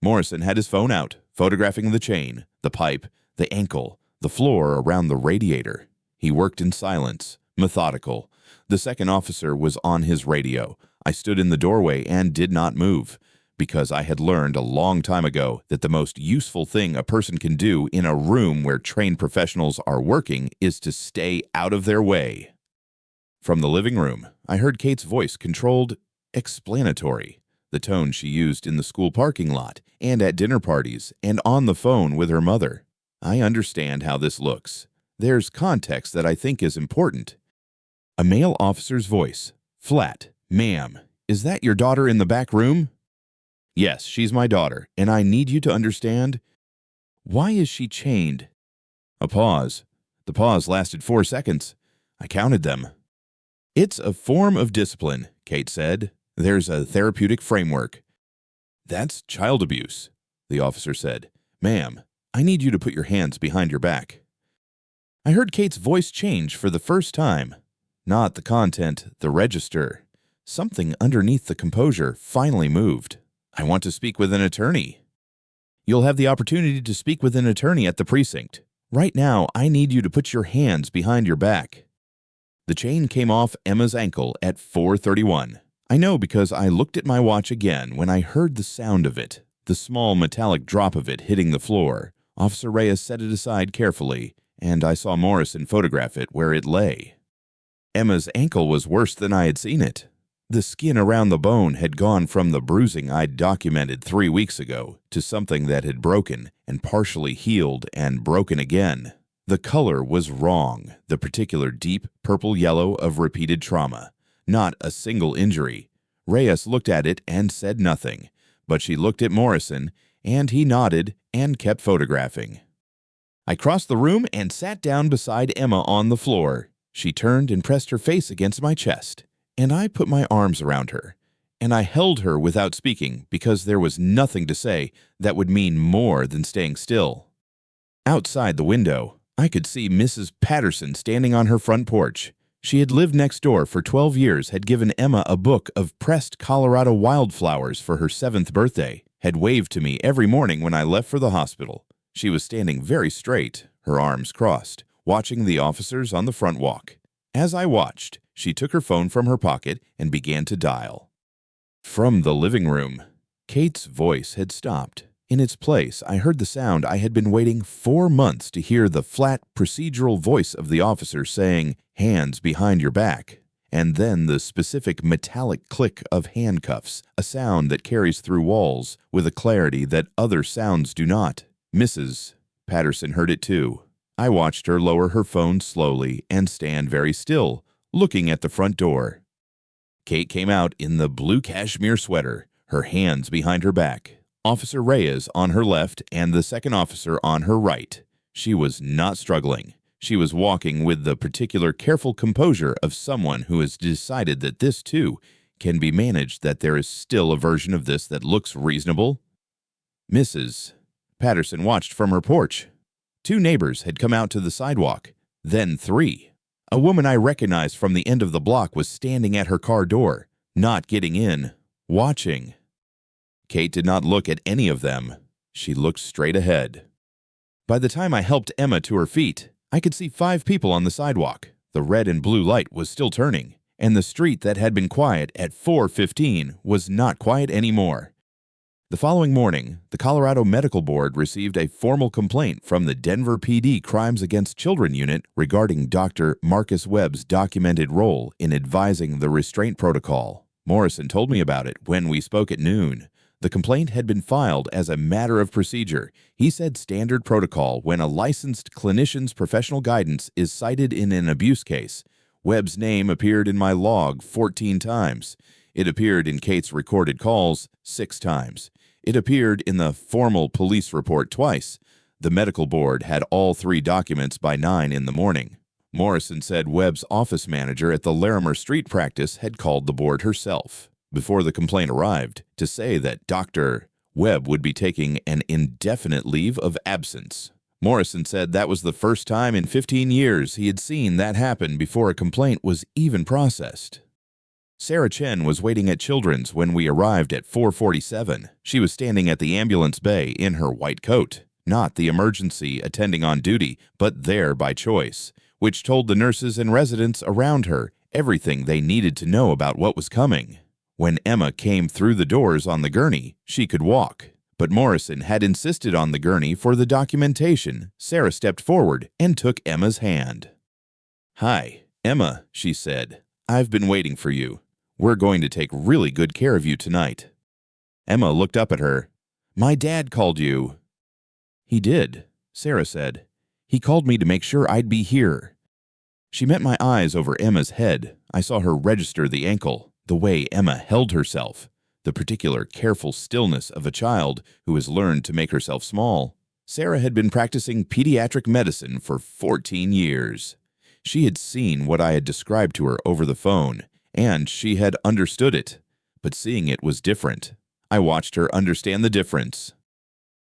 Morrison had his phone out, photographing the chain, the pipe, the ankle, the floor around the radiator. He worked in silence, methodical. The second officer was on his radio. I stood in the doorway and did not move, because I had learned a long time ago that the most useful thing a person can do in a room where trained professionals are working is to stay out of their way. From the living room, I heard Kate's voice, controlled, explanatory, the tone she used in the school parking lot and at dinner parties and on the phone with her mother. I understand how this looks. there's context that I think is important. A male officer's voice. Flat. Ma'am, is that your daughter in the back room? Yes, she's my daughter, and I need you to understand. Why is she chained? A pause. The pause lasted 4 seconds. I counted them. It's a form of discipline, Kate said. There's a therapeutic framework. That's child abuse, the officer said. Ma'am, I need you to put your hands behind your back. I heard Kate's voice change for the first time. Not the content, the register. Something underneath the composure finally moved. I want to speak with an attorney. You'll have the opportunity to speak with an attorney at the precinct. Right now, I need you to put your hands behind your back. The chain came off Emma's ankle at 4:31. I know because I looked at my watch again when I heard the sound of it, the small metallic drop of it hitting the floor. Officer Reyes set it aside carefully, and I saw Morrison photograph it where it lay. Emma's ankle was worse than I had seen it. The skin around the bone had gone from the bruising I'd documented 3 weeks ago to something that had broken and partially healed and broken again. The color was wrong, the particular deep purple-yellow of repeated trauma, not a single injury. Reyes looked at it and said nothing, but she looked at Morrison, and he nodded and kept photographing. I crossed the room and sat down beside Emma on the floor. She turned and pressed her face against my chest, and I put my arms around her, and I held her without speaking because there was nothing to say that would mean more than staying still. Outside the window, I could see Mrs. Patterson standing on her front porch. She had lived next door for 12 years, had given Emma a book of pressed Colorado wildflowers for her 7th birthday, had waved to me every morning when I left for the hospital. She was standing very straight, her arms crossed, watching the officers on the front walk. As I watched, she took her phone from her pocket and began to dial. From the living room, Kate's voice had stopped. In its place, I heard the sound I had been waiting 4 months to hear, the flat, procedural voice of the officer saying, "Hands behind your back," and then the specific metallic click of handcuffs, a sound that carries through walls with a clarity that other sounds do not. Mrs. Patterson heard it too. I watched her lower her phone slowly and stand very still, looking at the front door. Kate came out in the blue cashmere sweater, her hands behind her back. Officer Reyes on her left and the second officer on her right. She was not struggling. She was walking with the particular careful composure of someone who has decided that this, too, can be managed, that there is still a version of this that looks reasonable. Mrs. Patterson watched from her porch. 2 neighbors had come out to the sidewalk, then 3. A woman I recognized from the end of the block was standing at her car door, not getting in, watching. Kate did not look at any of them. She looked straight ahead. By the time I helped Emma to her feet, I could see 5 people on the sidewalk. The red and blue light was still turning, and the street that had been quiet at 4:15 was not quiet anymore. The following morning, the Colorado Medical Board received a formal complaint from the Denver PD Crimes Against Children Unit regarding Dr. Marcus Webb's documented role in advising the restraint protocol. Morrison told me about it when we spoke at noon. The complaint had been filed as a matter of procedure. He said standard protocol when a licensed clinician's professional guidance is cited in an abuse case. Webb's name appeared in my log 14 times. It appeared in Kate's recorded calls 6 times. It appeared in the formal police report twice. The medical board had all 3 documents by 9 in the morning. Morrison said Webb's office manager at the Larimer Street practice had called the board herself before the complaint arrived to say that Dr. Webb would be taking an indefinite leave of absence. Morrison said that was the first time in 15 years he had seen that happen before a complaint was even processed. Sarah Chen was waiting at Children's when we arrived at 4:47. She was standing at the ambulance bay in her white coat, not the emergency attending on duty, but there by choice, which told the nurses and residents around her everything they needed to know about what was coming. When Emma came through the doors on the gurney, she could walk, but Morrison had insisted on the gurney for the documentation. Sarah stepped forward and took Emma's hand. "Hi, Emma," she said. "I've been waiting for you. We're going to take really good care of you tonight." Emma looked up at her. "My dad called you." "He did," Sarah said. He called me to make sure I'd be here." She met my eyes over Emma's head. I saw her register the ankle, the way Emma held herself, the particular careful stillness of a child who has learned to make herself small. Sarah had been practicing pediatric medicine for 14 years. She had seen what I had described to her over the phone, and she had understood it. But seeing it was different. I watched her understand the difference.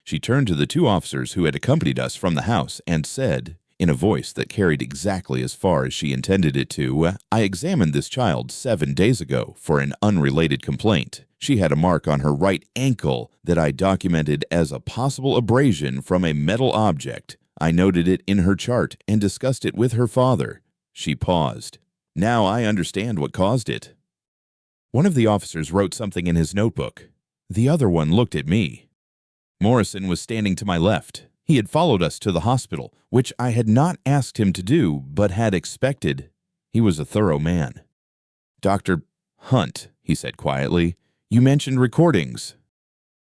She turned to the two officers who had accompanied us from the house and said, in a voice that carried exactly as far as she intended it to, "I examined this child 7 days ago for an unrelated complaint. She had a mark on her right ankle that I documented as a possible abrasion from a metal object. I noted it in her chart and discussed it with her father." She paused. "Now I understand what caused it." One of the officers wrote something in his notebook. The other one looked at me. Morrison was standing to my left. He had followed us to the hospital, which I had not asked him to do, but had expected. He was a thorough man. "Dr. Hunt," he said quietly, "you mentioned recordings."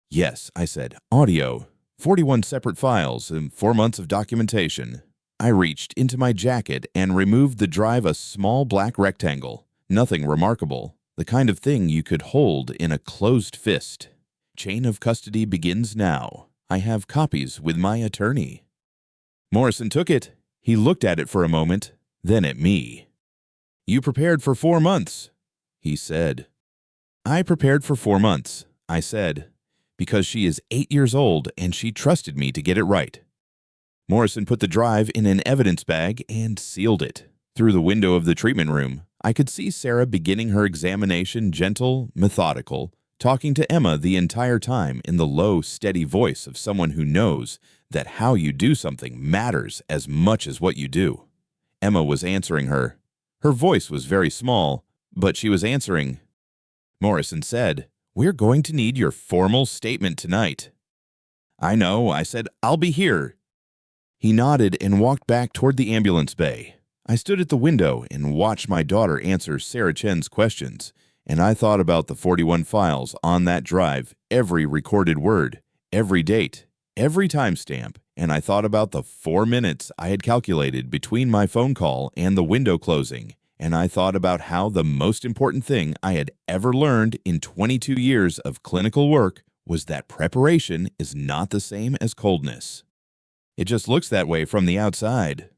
"Yes," I said, "audio. 41 separate files and 4 months of documentation." I reached into my jacket and removed the drive, a small black rectangle. Nothing remarkable. The kind of thing you could hold in a closed fist. "Chain of custody begins now. I have copies with my attorney." Morrison took it. He looked at it for a moment, then at me. "You prepared for 4 months," he said. "I prepared for 4 months," I said, "because she is 8 years old and she trusted me to get it right." Morrison put the drive in an evidence bag and sealed it. Through the window of the treatment room, I could see Sarah beginning her examination, gentle, methodical, talking to Emma the entire time in the low, steady voice of someone who knows that how you do something matters as much as what you do. Emma was answering her. Her voice was very small, but she was answering. Morrison said, "We're going to need your formal statement tonight." "I know," I said. "I'll be here." He nodded and walked back toward the ambulance bay. I stood at the window and watched my daughter answer Sarah Chen's questions, and I thought about the 41 files on that drive, every recorded word, every date, every timestamp, and I thought about the 4 minutes I had calculated between my phone call and the window closing, and I thought about how the most important thing I had ever learned in 22 years of clinical work was that preparation is not the same as coldness. It just looks that way from the outside.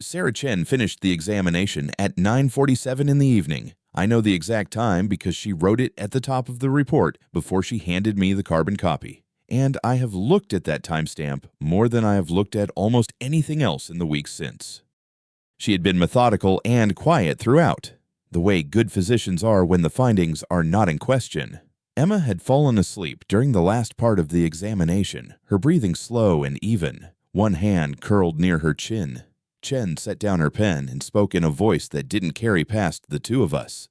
Sarah Chen finished the examination at 9:47 in the evening. I know the exact time because she wrote it at the top of the report before she handed me the carbon copy. And I have looked at that timestamp more than I have looked at almost anything else in the weeks since. She had been methodical and quiet throughout, the way good physicians are when the findings are not in question. Emma had fallen asleep during the last part of the examination, her breathing slow and even, one hand curled near her chin. Chen set down her pen and spoke in a voice that didn't carry past the two of us.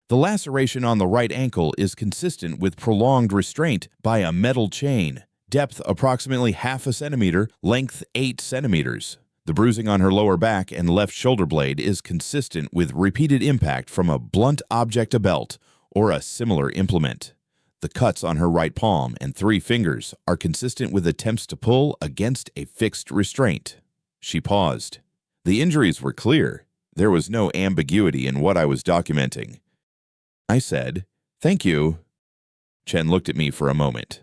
"The laceration on the right ankle is consistent with prolonged restraint by a metal chain, depth approximately 0.5 centimeter, length 8 centimeters. The bruising on her lower back and left shoulder blade is consistent with repeated impact from a blunt object, a belt, or a similar implement. The cuts on her right palm and 3 fingers are consistent with attempts to pull against a fixed restraint." She paused. The injuries were clear. There was no ambiguity in what I was documenting. I said, "Thank you." Chen looked at me for a moment.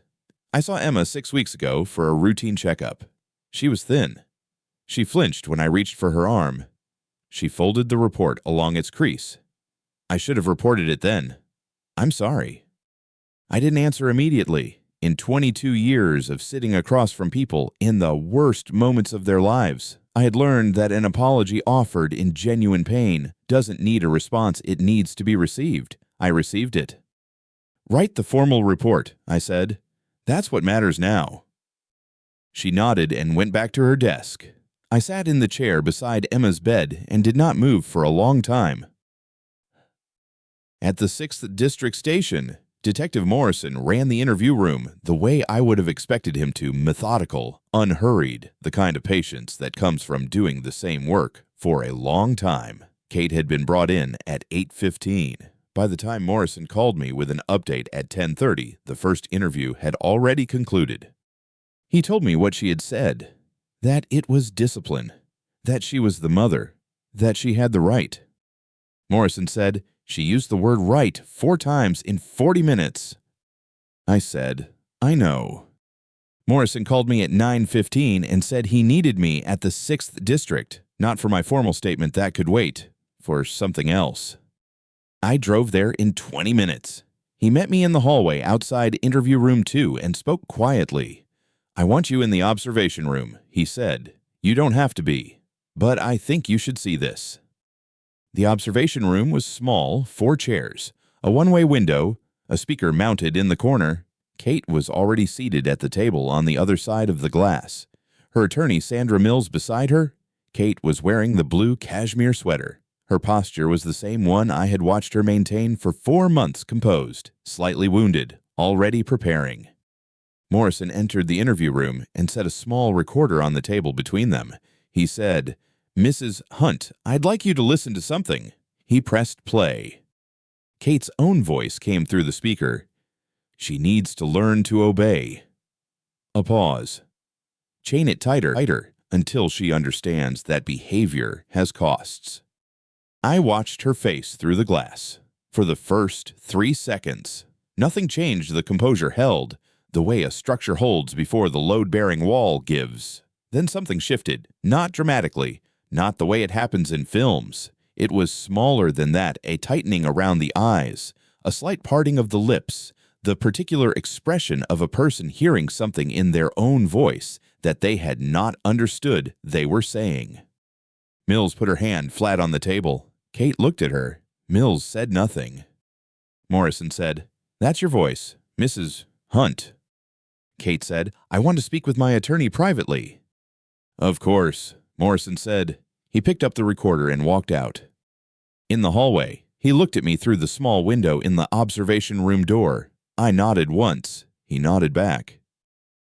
"I saw Emma 6 weeks ago for a routine checkup. She was thin. She flinched when I reached for her arm. She folded the report along its crease. I should have reported it then. I'm sorry." I didn't answer immediately. In 22 years of sitting across from people in the worst moments of their lives, I had learned that an apology offered in genuine pain doesn't need a response, it needs to be received. I received it. "Write the formal report," I said. "That's what matters now." She nodded and went back to her desk. I sat in the chair beside Emma's bed and did not move for a long time. At the 6th District Station, Detective Morrison ran the interview room the way I would have expected him to, methodical, unhurried, the kind of patience that comes from doing the same work for a long time. Kate had been brought in at 8:15. By the time Morrison called me with an update at 10:30, the first interview had already concluded. He told me what she had said. that it was discipline, that she was the mother, that she had the right. Morrison said she used the word right 4 times in 40 minutes. I said, I know. Morrison called me at 9:15 and said he needed me at the 6th District, not for my formal statement that could wait, for something else. I drove there in 20 minutes. He met me in the hallway outside interview room 2 and spoke quietly. I want you in the observation room, he said. You don't have to be, but I think you should see this. The observation room was small, 4 chairs, a one-way window, a speaker mounted in the corner. Kate was already seated at the table on the other side of the glass. Her attorney, Sandra Mills, beside her. Kate was wearing the blue cashmere sweater. Her posture was the same one I had watched her maintain for 4 months, composed, slightly wounded, already preparing. Morrison entered the interview room and set a small recorder on the table between them. He said, Mrs. Hunt, I'd like you to listen to something. He pressed play. Kate's own voice came through the speaker. She needs to learn to obey. A pause. Chain it tighter, until she understands that behavior has costs. I watched her face through the glass. For the first 3 seconds, nothing changed. The composure held, the way a structure holds before the load-bearing wall gives. Then something shifted, not dramatically, not the way it happens in films. It was smaller than that, a tightening around the eyes, a slight parting of the lips, the particular expression of a person hearing something in their own voice that they had not understood they were saying. Mills put her hand flat on the table. Kate looked at her. Mills said nothing. Morrison said, That's your voice, Mrs. Hunt. Kate said, I want to speak with my attorney privately. Of course, Morrison said. He picked up the recorder and walked out. In the hallway, he looked at me through the small window in the observation room door. I nodded once. He nodded back.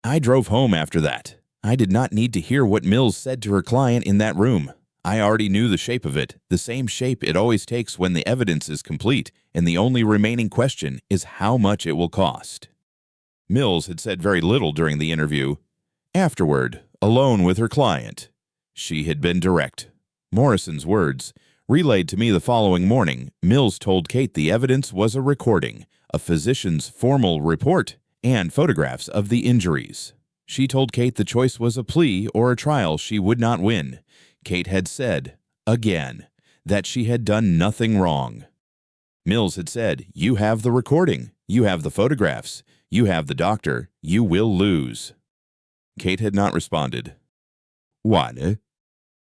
I drove home after that. I did not need to hear what Mills said to her client in that room. I already knew the shape of it, the same shape it always takes when the evidence is complete, and the only remaining question is how much it will cost. Mills had said very little during the interview. Afterward, alone with her client, she had been direct. Morrison's words, relayed to me the following morning, Mills told Kate the evidence was a recording, a physician's formal report, and photographs of the injuries. She told Kate the choice was a plea or a trial she would not win. Kate had said, again, that she had done nothing wrong. Mills had said, You have the recording, you have the photographs, you have the doctor, you will lose. Kate had not responded. What?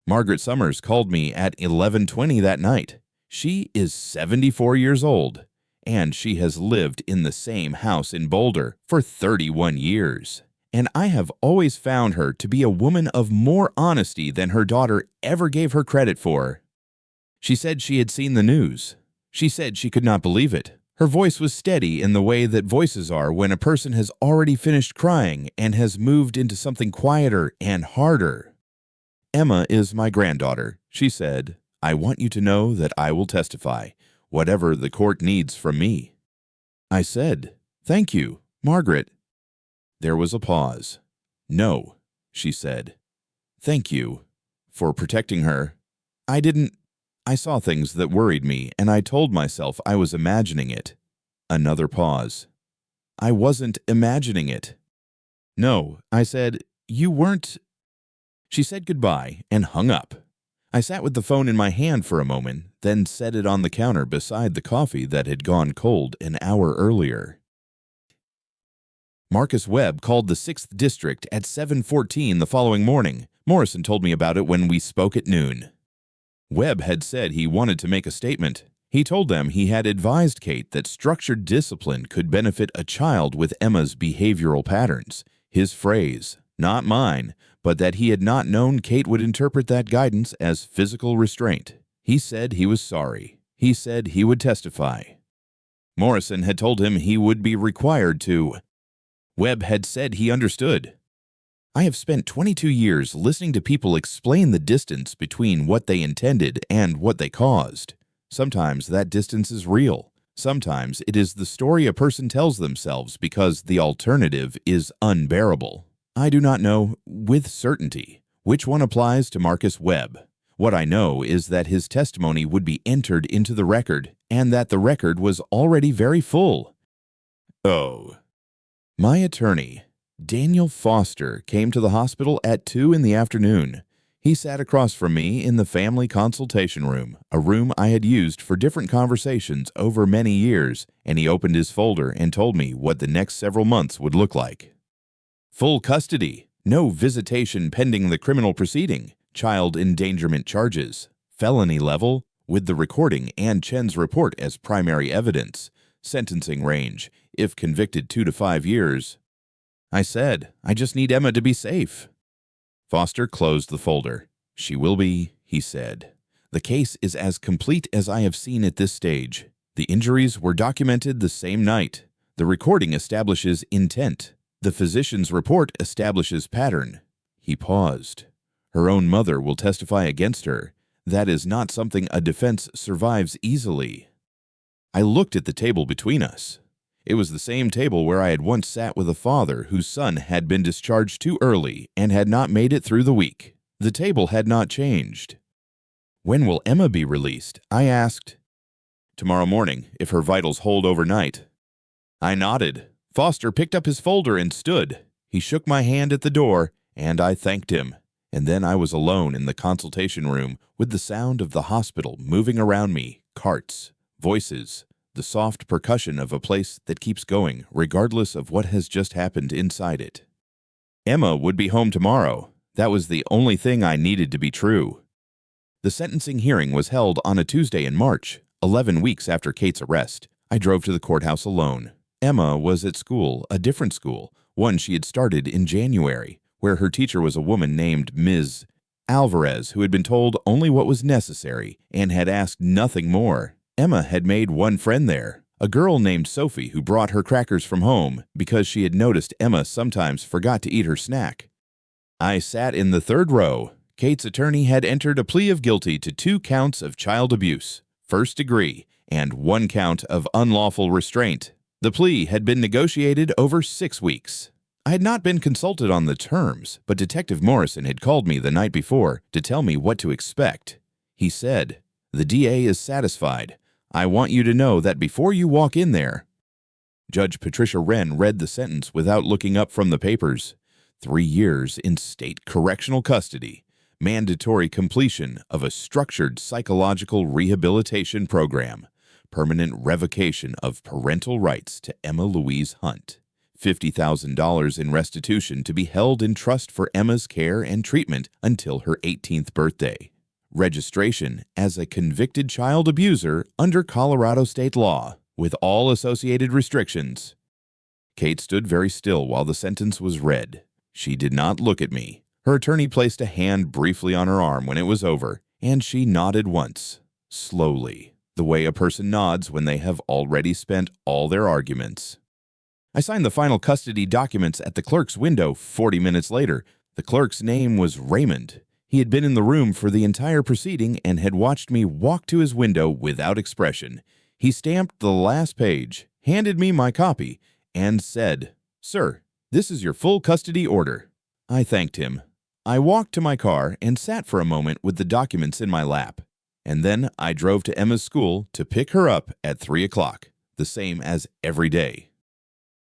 Margaret Summers called me at 11:20 that night. She is 74 years old, and she has lived in the same house in Boulder for 31 years. And I have always found her to be a woman of more honesty than her daughter ever gave her credit for. She said she had seen the news. She said she could not believe it. Her voice was steady in the way that voices are when a person has already finished crying and has moved into something quieter and harder. Emma is my granddaughter. She said, I want you to know that I will testify, whatever the court needs from me. I said, Thank you, Margaret. There was a pause. No, she said. Thank you for protecting her. I saw things that worried me, and I told myself I was imagining it. Another pause. I wasn't imagining it. No, I said, you weren't. She said goodbye and hung up. I sat with the phone in my hand for a moment, then set it on the counter beside the coffee that had gone cold an hour earlier. Marcus Webb called the 6th District at 7:14 the following morning. Morrison told me about it when we spoke at noon. Webb had said he wanted to make a statement. He told them he had advised Kate that structured discipline could benefit a child with Emma's behavioral patterns. His phrase, not mine, but that he had not known Kate would interpret that guidance as physical restraint. He said he was sorry. He said he would testify. Morrison had told him he would be required to. Webb had said he understood. I have spent 22 years listening to people explain the distance between what they intended and what they caused. Sometimes that distance is real. Sometimes it is the story a person tells themselves because the alternative is unbearable. I do not know with certainty which one applies to Marcus Webb. What I know is that his testimony would be entered into the record and that the record was already very full. Oh. My attorney, Daniel Foster, came to the hospital at 2 in the afternoon. He sat across from me in the family consultation room, a room I had used for different conversations over many years, and he opened his folder and told me what the next several months would look like. Full custody, no visitation pending the criminal proceeding, child endangerment charges, felony level, with the recording and Chen's report as primary evidence, sentencing range, if convicted 2 to 5 years. I said, I just need Emma to be safe. Foster closed the folder. She will be, he said. The case is as complete as I have seen at this stage. The injuries were documented the same night. The recording establishes intent. The physician's report establishes pattern. He paused. Her own mother will testify against her. That is not something a defense survives easily. I looked at the table between us. It was the same table where I had once sat with a father whose son had been discharged too early and had not made it through the week. The table had not changed. When will Emma be released? I asked. Tomorrow morning, if her vitals hold overnight. I nodded. Foster picked up his folder and stood. He shook my hand at the door, and I thanked him. And then I was alone in the consultation room with the sound of the hospital moving around me, carts, voices, the soft percussion of a place that keeps going regardless of what has just happened inside it. Emma would be home tomorrow. That was the only thing I needed to be true. The sentencing hearing was held on a Tuesday in March, 11 weeks after Kate's arrest. I drove to the courthouse alone. Emma was at school, a different school, one she had started in January, where her teacher was a woman named Ms. Alvarez who had been told only what was necessary and had asked nothing more. Emma had made one friend there, a girl named Sophie who brought her crackers from home because she had noticed Emma sometimes forgot to eat her snack. I sat in the third row. Kate's attorney had entered a plea of guilty to 2 counts of child abuse, first degree, and 1 count of unlawful restraint. The plea had been negotiated over 6 weeks. I had not been consulted on the terms, but Detective Morrison had called me the night before to tell me what to expect. He said, "The DA is satisfied. I want you to know that before you walk in there." Judge Patricia Wren read the sentence without looking up from the papers. 3 years in state correctional custody. Mandatory completion of a structured psychological rehabilitation program. Permanent revocation of parental rights to Emma Louise Hunt. $50,000 in restitution to be held in trust for Emma's care and treatment until her 18th birthday. Registration as a convicted child abuser under Colorado state law, with all associated restrictions. Kate stood very still while the sentence was read. She did not look at me. Her attorney placed a hand briefly on her arm when it was over, and she nodded once, slowly, the way a person nods when they have already spent all their arguments. I signed the final custody documents at the clerk's window 40 minutes later. The clerk's name was Raymond. He had been in the room for the entire proceeding and had watched me walk to his window without expression. He stamped the last page, handed me my copy, and said, "Sir, this is your full custody order." I thanked him. I walked to my car and sat for a moment with the documents in my lap. And then I drove to Emma's school to pick her up at 3 o'clock, the same as every day.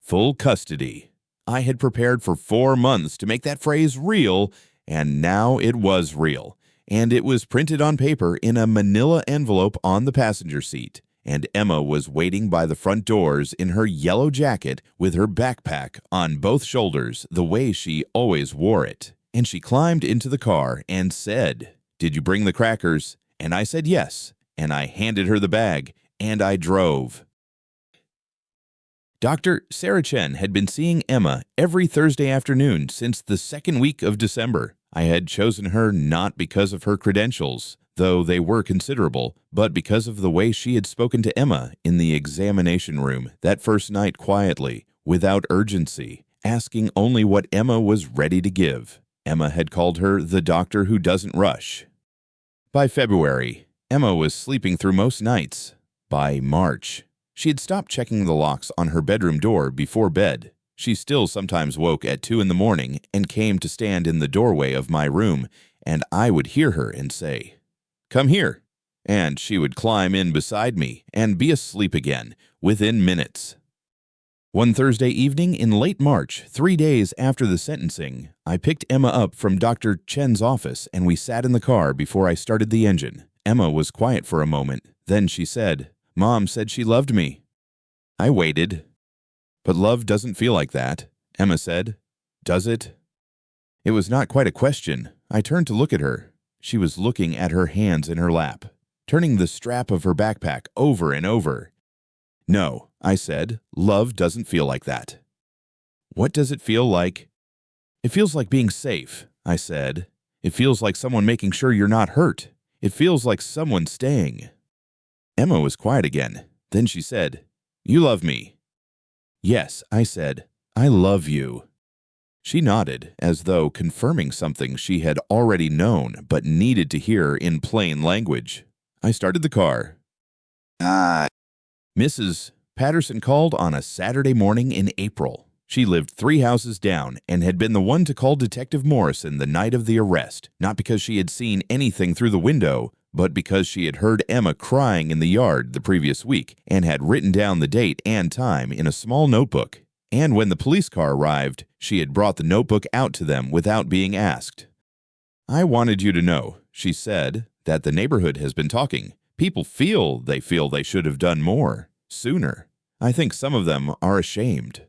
Full custody. I had prepared for 4 months to make that phrase real, and now it was real. And it was printed on paper in a manila envelope on the passenger seat. And Emma was waiting by the front doors in her yellow jacket with her backpack on both shoulders the way she always wore it. And she climbed into the car and said, "Did you bring the crackers?" And I said yes, and I handed her the bag, and I drove. Dr. Sarah Chen had been seeing Emma every Thursday afternoon since the second week of December. I had chosen her not because of her credentials, though they were considerable, but because of the way she had spoken to Emma in the examination room that first night quietly, without urgency, asking only what Emma was ready to give. Emma had called her the doctor who doesn't rush. By February, Emma was sleeping through most nights. By March, she had stopped checking the locks on her bedroom door before bed. She still sometimes woke at 2 in the morning and came to stand in the doorway of my room, and I would hear her and say, "Come here." And she would climb in beside me and be asleep again within minutes. One Thursday evening in late March, 3 days after the sentencing, I picked Emma up from Dr. Chen's office and we sat in the car before I started the engine. Emma was quiet for a moment. Then she said, "Mom said she loved me." I waited. "But love doesn't feel like that," Emma said. "Does it?" It was not quite a question. I turned to look at her. She was looking at her hands in her lap, turning the strap of her backpack over and over. "No," I said, "love doesn't feel like that." "What does it feel like?" "It feels like being safe," I said. "It feels like someone making sure you're not hurt. It feels like someone staying." Emma was quiet again. Then she said, "You love me." "Yes," I said, "I love you." She nodded, as though confirming something she had already known but needed to hear in plain language. I started the car. Mrs. Patterson called on a Saturday morning in April. She lived 3 houses down and had been the one to call Detective Morrison the night of the arrest, not because she had seen anything through the window, but because she had heard Emma crying in the yard the previous week and had written down the date and time in a small notebook. And when the police car arrived, she had brought the notebook out to them without being asked. "I wanted you to know," she said, "that the neighborhood has been talking. People feel they should have done more, sooner. I think some of them are ashamed."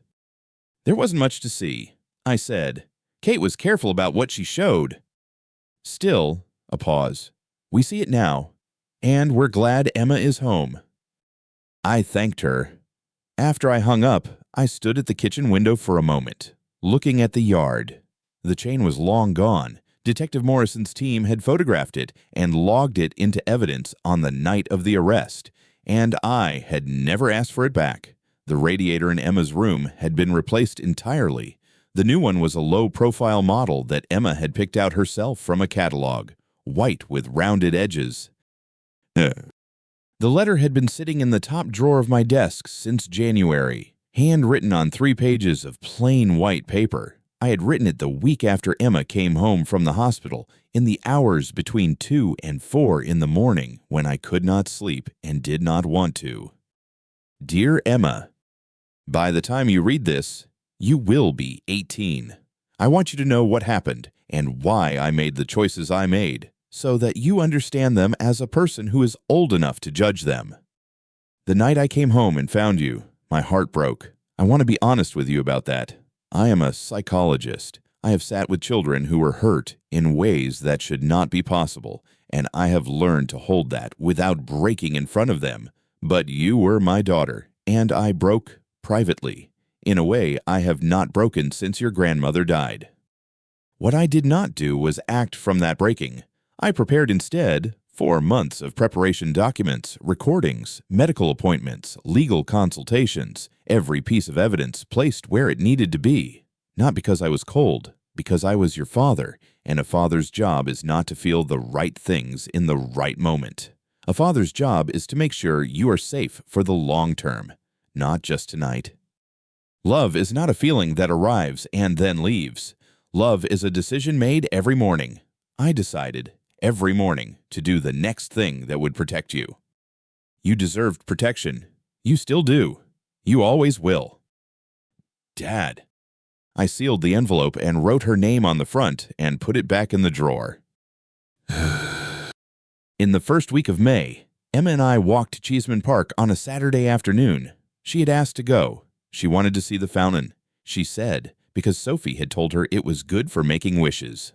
There wasn't much to see, I said. Kate was careful about what she showed. Still, a pause. "We see it now, and we're glad Emma is home." I thanked her. After I hung up, I stood at the kitchen window for a moment, looking at the yard. The chain was long gone. Detective Morrison's team had photographed it and logged it into evidence on the night of the arrest, and I had never asked for it back. The radiator in Emma's room had been replaced entirely. The new one was a low-profile model that Emma had picked out herself from a catalog, white with rounded edges. The letter had been sitting in the top drawer of my desk since January, handwritten on 3 pages of plain white paper. I had written it the week after Emma came home from the hospital, in the hours between 2 and 4 in the morning when I could not sleep and did not want to. Dear Emma, by the time you read this, you will be 18. I want you to know what happened and why I made the choices I made, so that you understand them as a person who is old enough to judge them. The night I came home and found you, my heart broke. I want to be honest with you about that. I am a psychologist. I have sat with children who were hurt in ways that should not be possible, and I have learned to hold that without breaking in front of them. But you were my daughter, and I broke privately, in a way I have not broken since your grandmother died. What I did not do was act from that breaking. I prepared instead 4 months of preparation documents, recordings, medical appointments, legal consultations, every piece of evidence placed where it needed to be. Not because I was cold, because I was your father, and a father's job is not to feel the right things in the right moment. A father's job is to make sure you are safe for the long term, not just tonight. Love is not a feeling that arrives and then leaves. Love is a decision made every morning. I decided every morning to do the next thing that would protect you. You deserved protection. You still do. You always will. Dad. I sealed the envelope and wrote her name on the front and put it back in the drawer. In the first week of May, Emma and I walked to Cheeseman Park on a Saturday afternoon. She had asked to go. She wanted to see the fountain. She said, because Sophie had told her it was good for making wishes.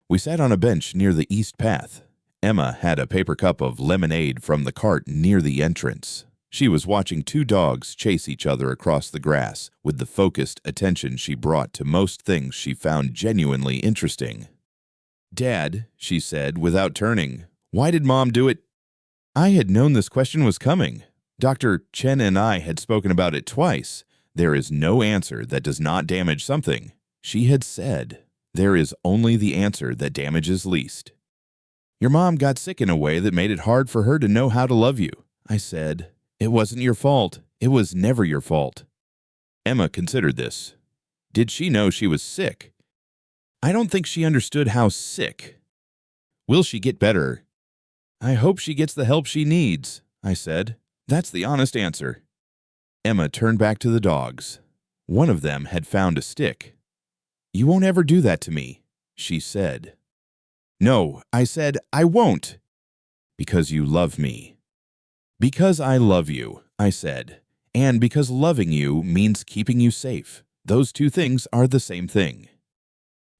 We sat on a bench near the east path. Emma had a paper cup of lemonade from the cart near the entrance. She was watching 2 dogs chase each other across the grass with the focused attention she brought to most things she found genuinely interesting. "Dad," she said without turning, "why did Mom do it?" I had known this question was coming. Dr. Chen and I had spoken about it twice. There is no answer that does not damage something. She had said, there is only the answer that damages least. Your mom got sick in a way that made it hard for her to know how to love you. I said, it wasn't your fault. It was never your fault. Emma considered this. Did she know she was sick? I don't think she understood how sick. Will she get better? I hope she gets the help she needs, I said. That's the honest answer. Emma turned back to the dogs. One of them had found a stick. You won't ever do that to me, she said. No, I said, I won't. Because you love me. Because I love you, I said. And because loving you means keeping you safe. Those two things are the same thing.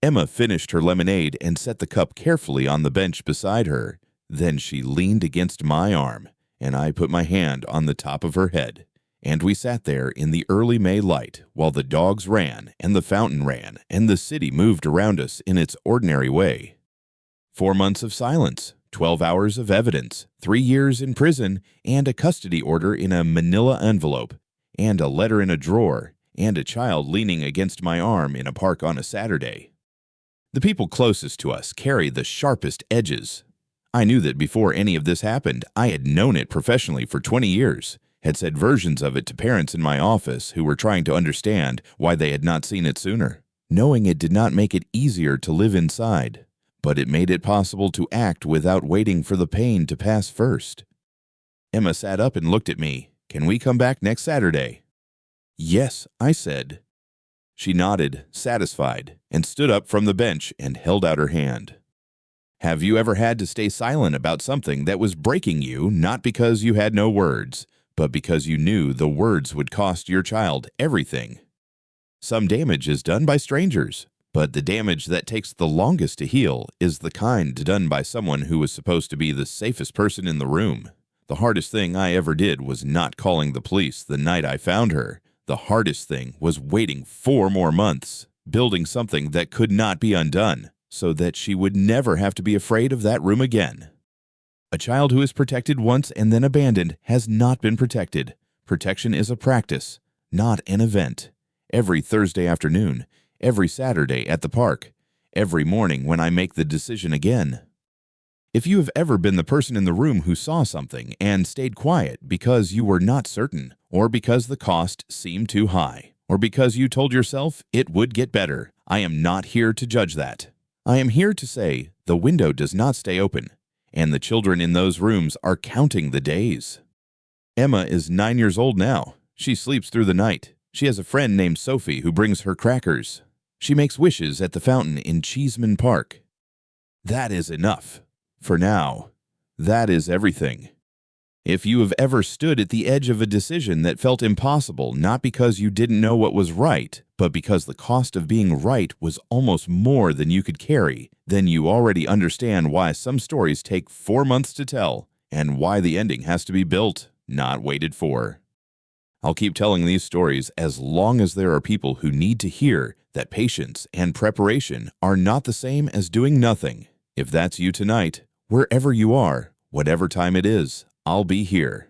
Emma finished her lemonade and set the cup carefully on the bench beside her. Then she leaned against my arm, and I put my hand on the top of her head. And we sat there in the early May light while the dogs ran and the fountain ran and the city moved around us in its ordinary way. 4 months of silence, 12 hours of evidence, 3 years in prison, and a custody order in a manila envelope, and a letter in a drawer, and a child leaning against my arm in a park on a Saturday. The people closest to us carry the sharpest edges. I knew that before any of this happened. I had known it professionally for 20 years, had said versions of it to parents in my office who were trying to understand why they had not seen it sooner. Knowing it did not make it easier to live inside, but it made it possible to act without waiting for the pain to pass first. Emma sat up and looked at me. Can we come back next Saturday? Yes, I said. She nodded, satisfied, and stood up from the bench and held out her hand. Have you ever had to stay silent about something that was breaking you, not because you had no words, but because you knew the words would cost your child everything? Some damage is done by strangers, but the damage that takes the longest to heal is the kind done by someone who was supposed to be the safest person in the room. The hardest thing I ever did was not calling the police the night I found her. The hardest thing was waiting 4 more months, building something that could not be undone, so that she would never have to be afraid of that room again. A child who is protected once and then abandoned has not been protected. Protection is a practice, not an event. Every Thursday afternoon, every Saturday at the park, every morning when I make the decision again. If you have ever been the person in the room who saw something and stayed quiet because you were not certain, or because the cost seemed too high, or because you told yourself it would get better, I am not here to judge that. I am here to say the window does not stay open, and the children in those rooms are counting the days. Emma is 9 years old now. She sleeps through the night. She has a friend named Sophie who brings her crackers. She makes wishes at the fountain in Cheeseman Park. That is enough. For now, that is everything. If you have ever stood at the edge of a decision that felt impossible, not because you didn't know what was right, but because the cost of being right was almost more than you could carry, then you already understand why some stories take 4 months to tell, and why the ending has to be built, not waited for. I'll keep telling these stories as long as there are people who need to hear that patience and preparation are not the same as doing nothing. If that's you tonight, wherever you are, whatever time it is, I'll be here.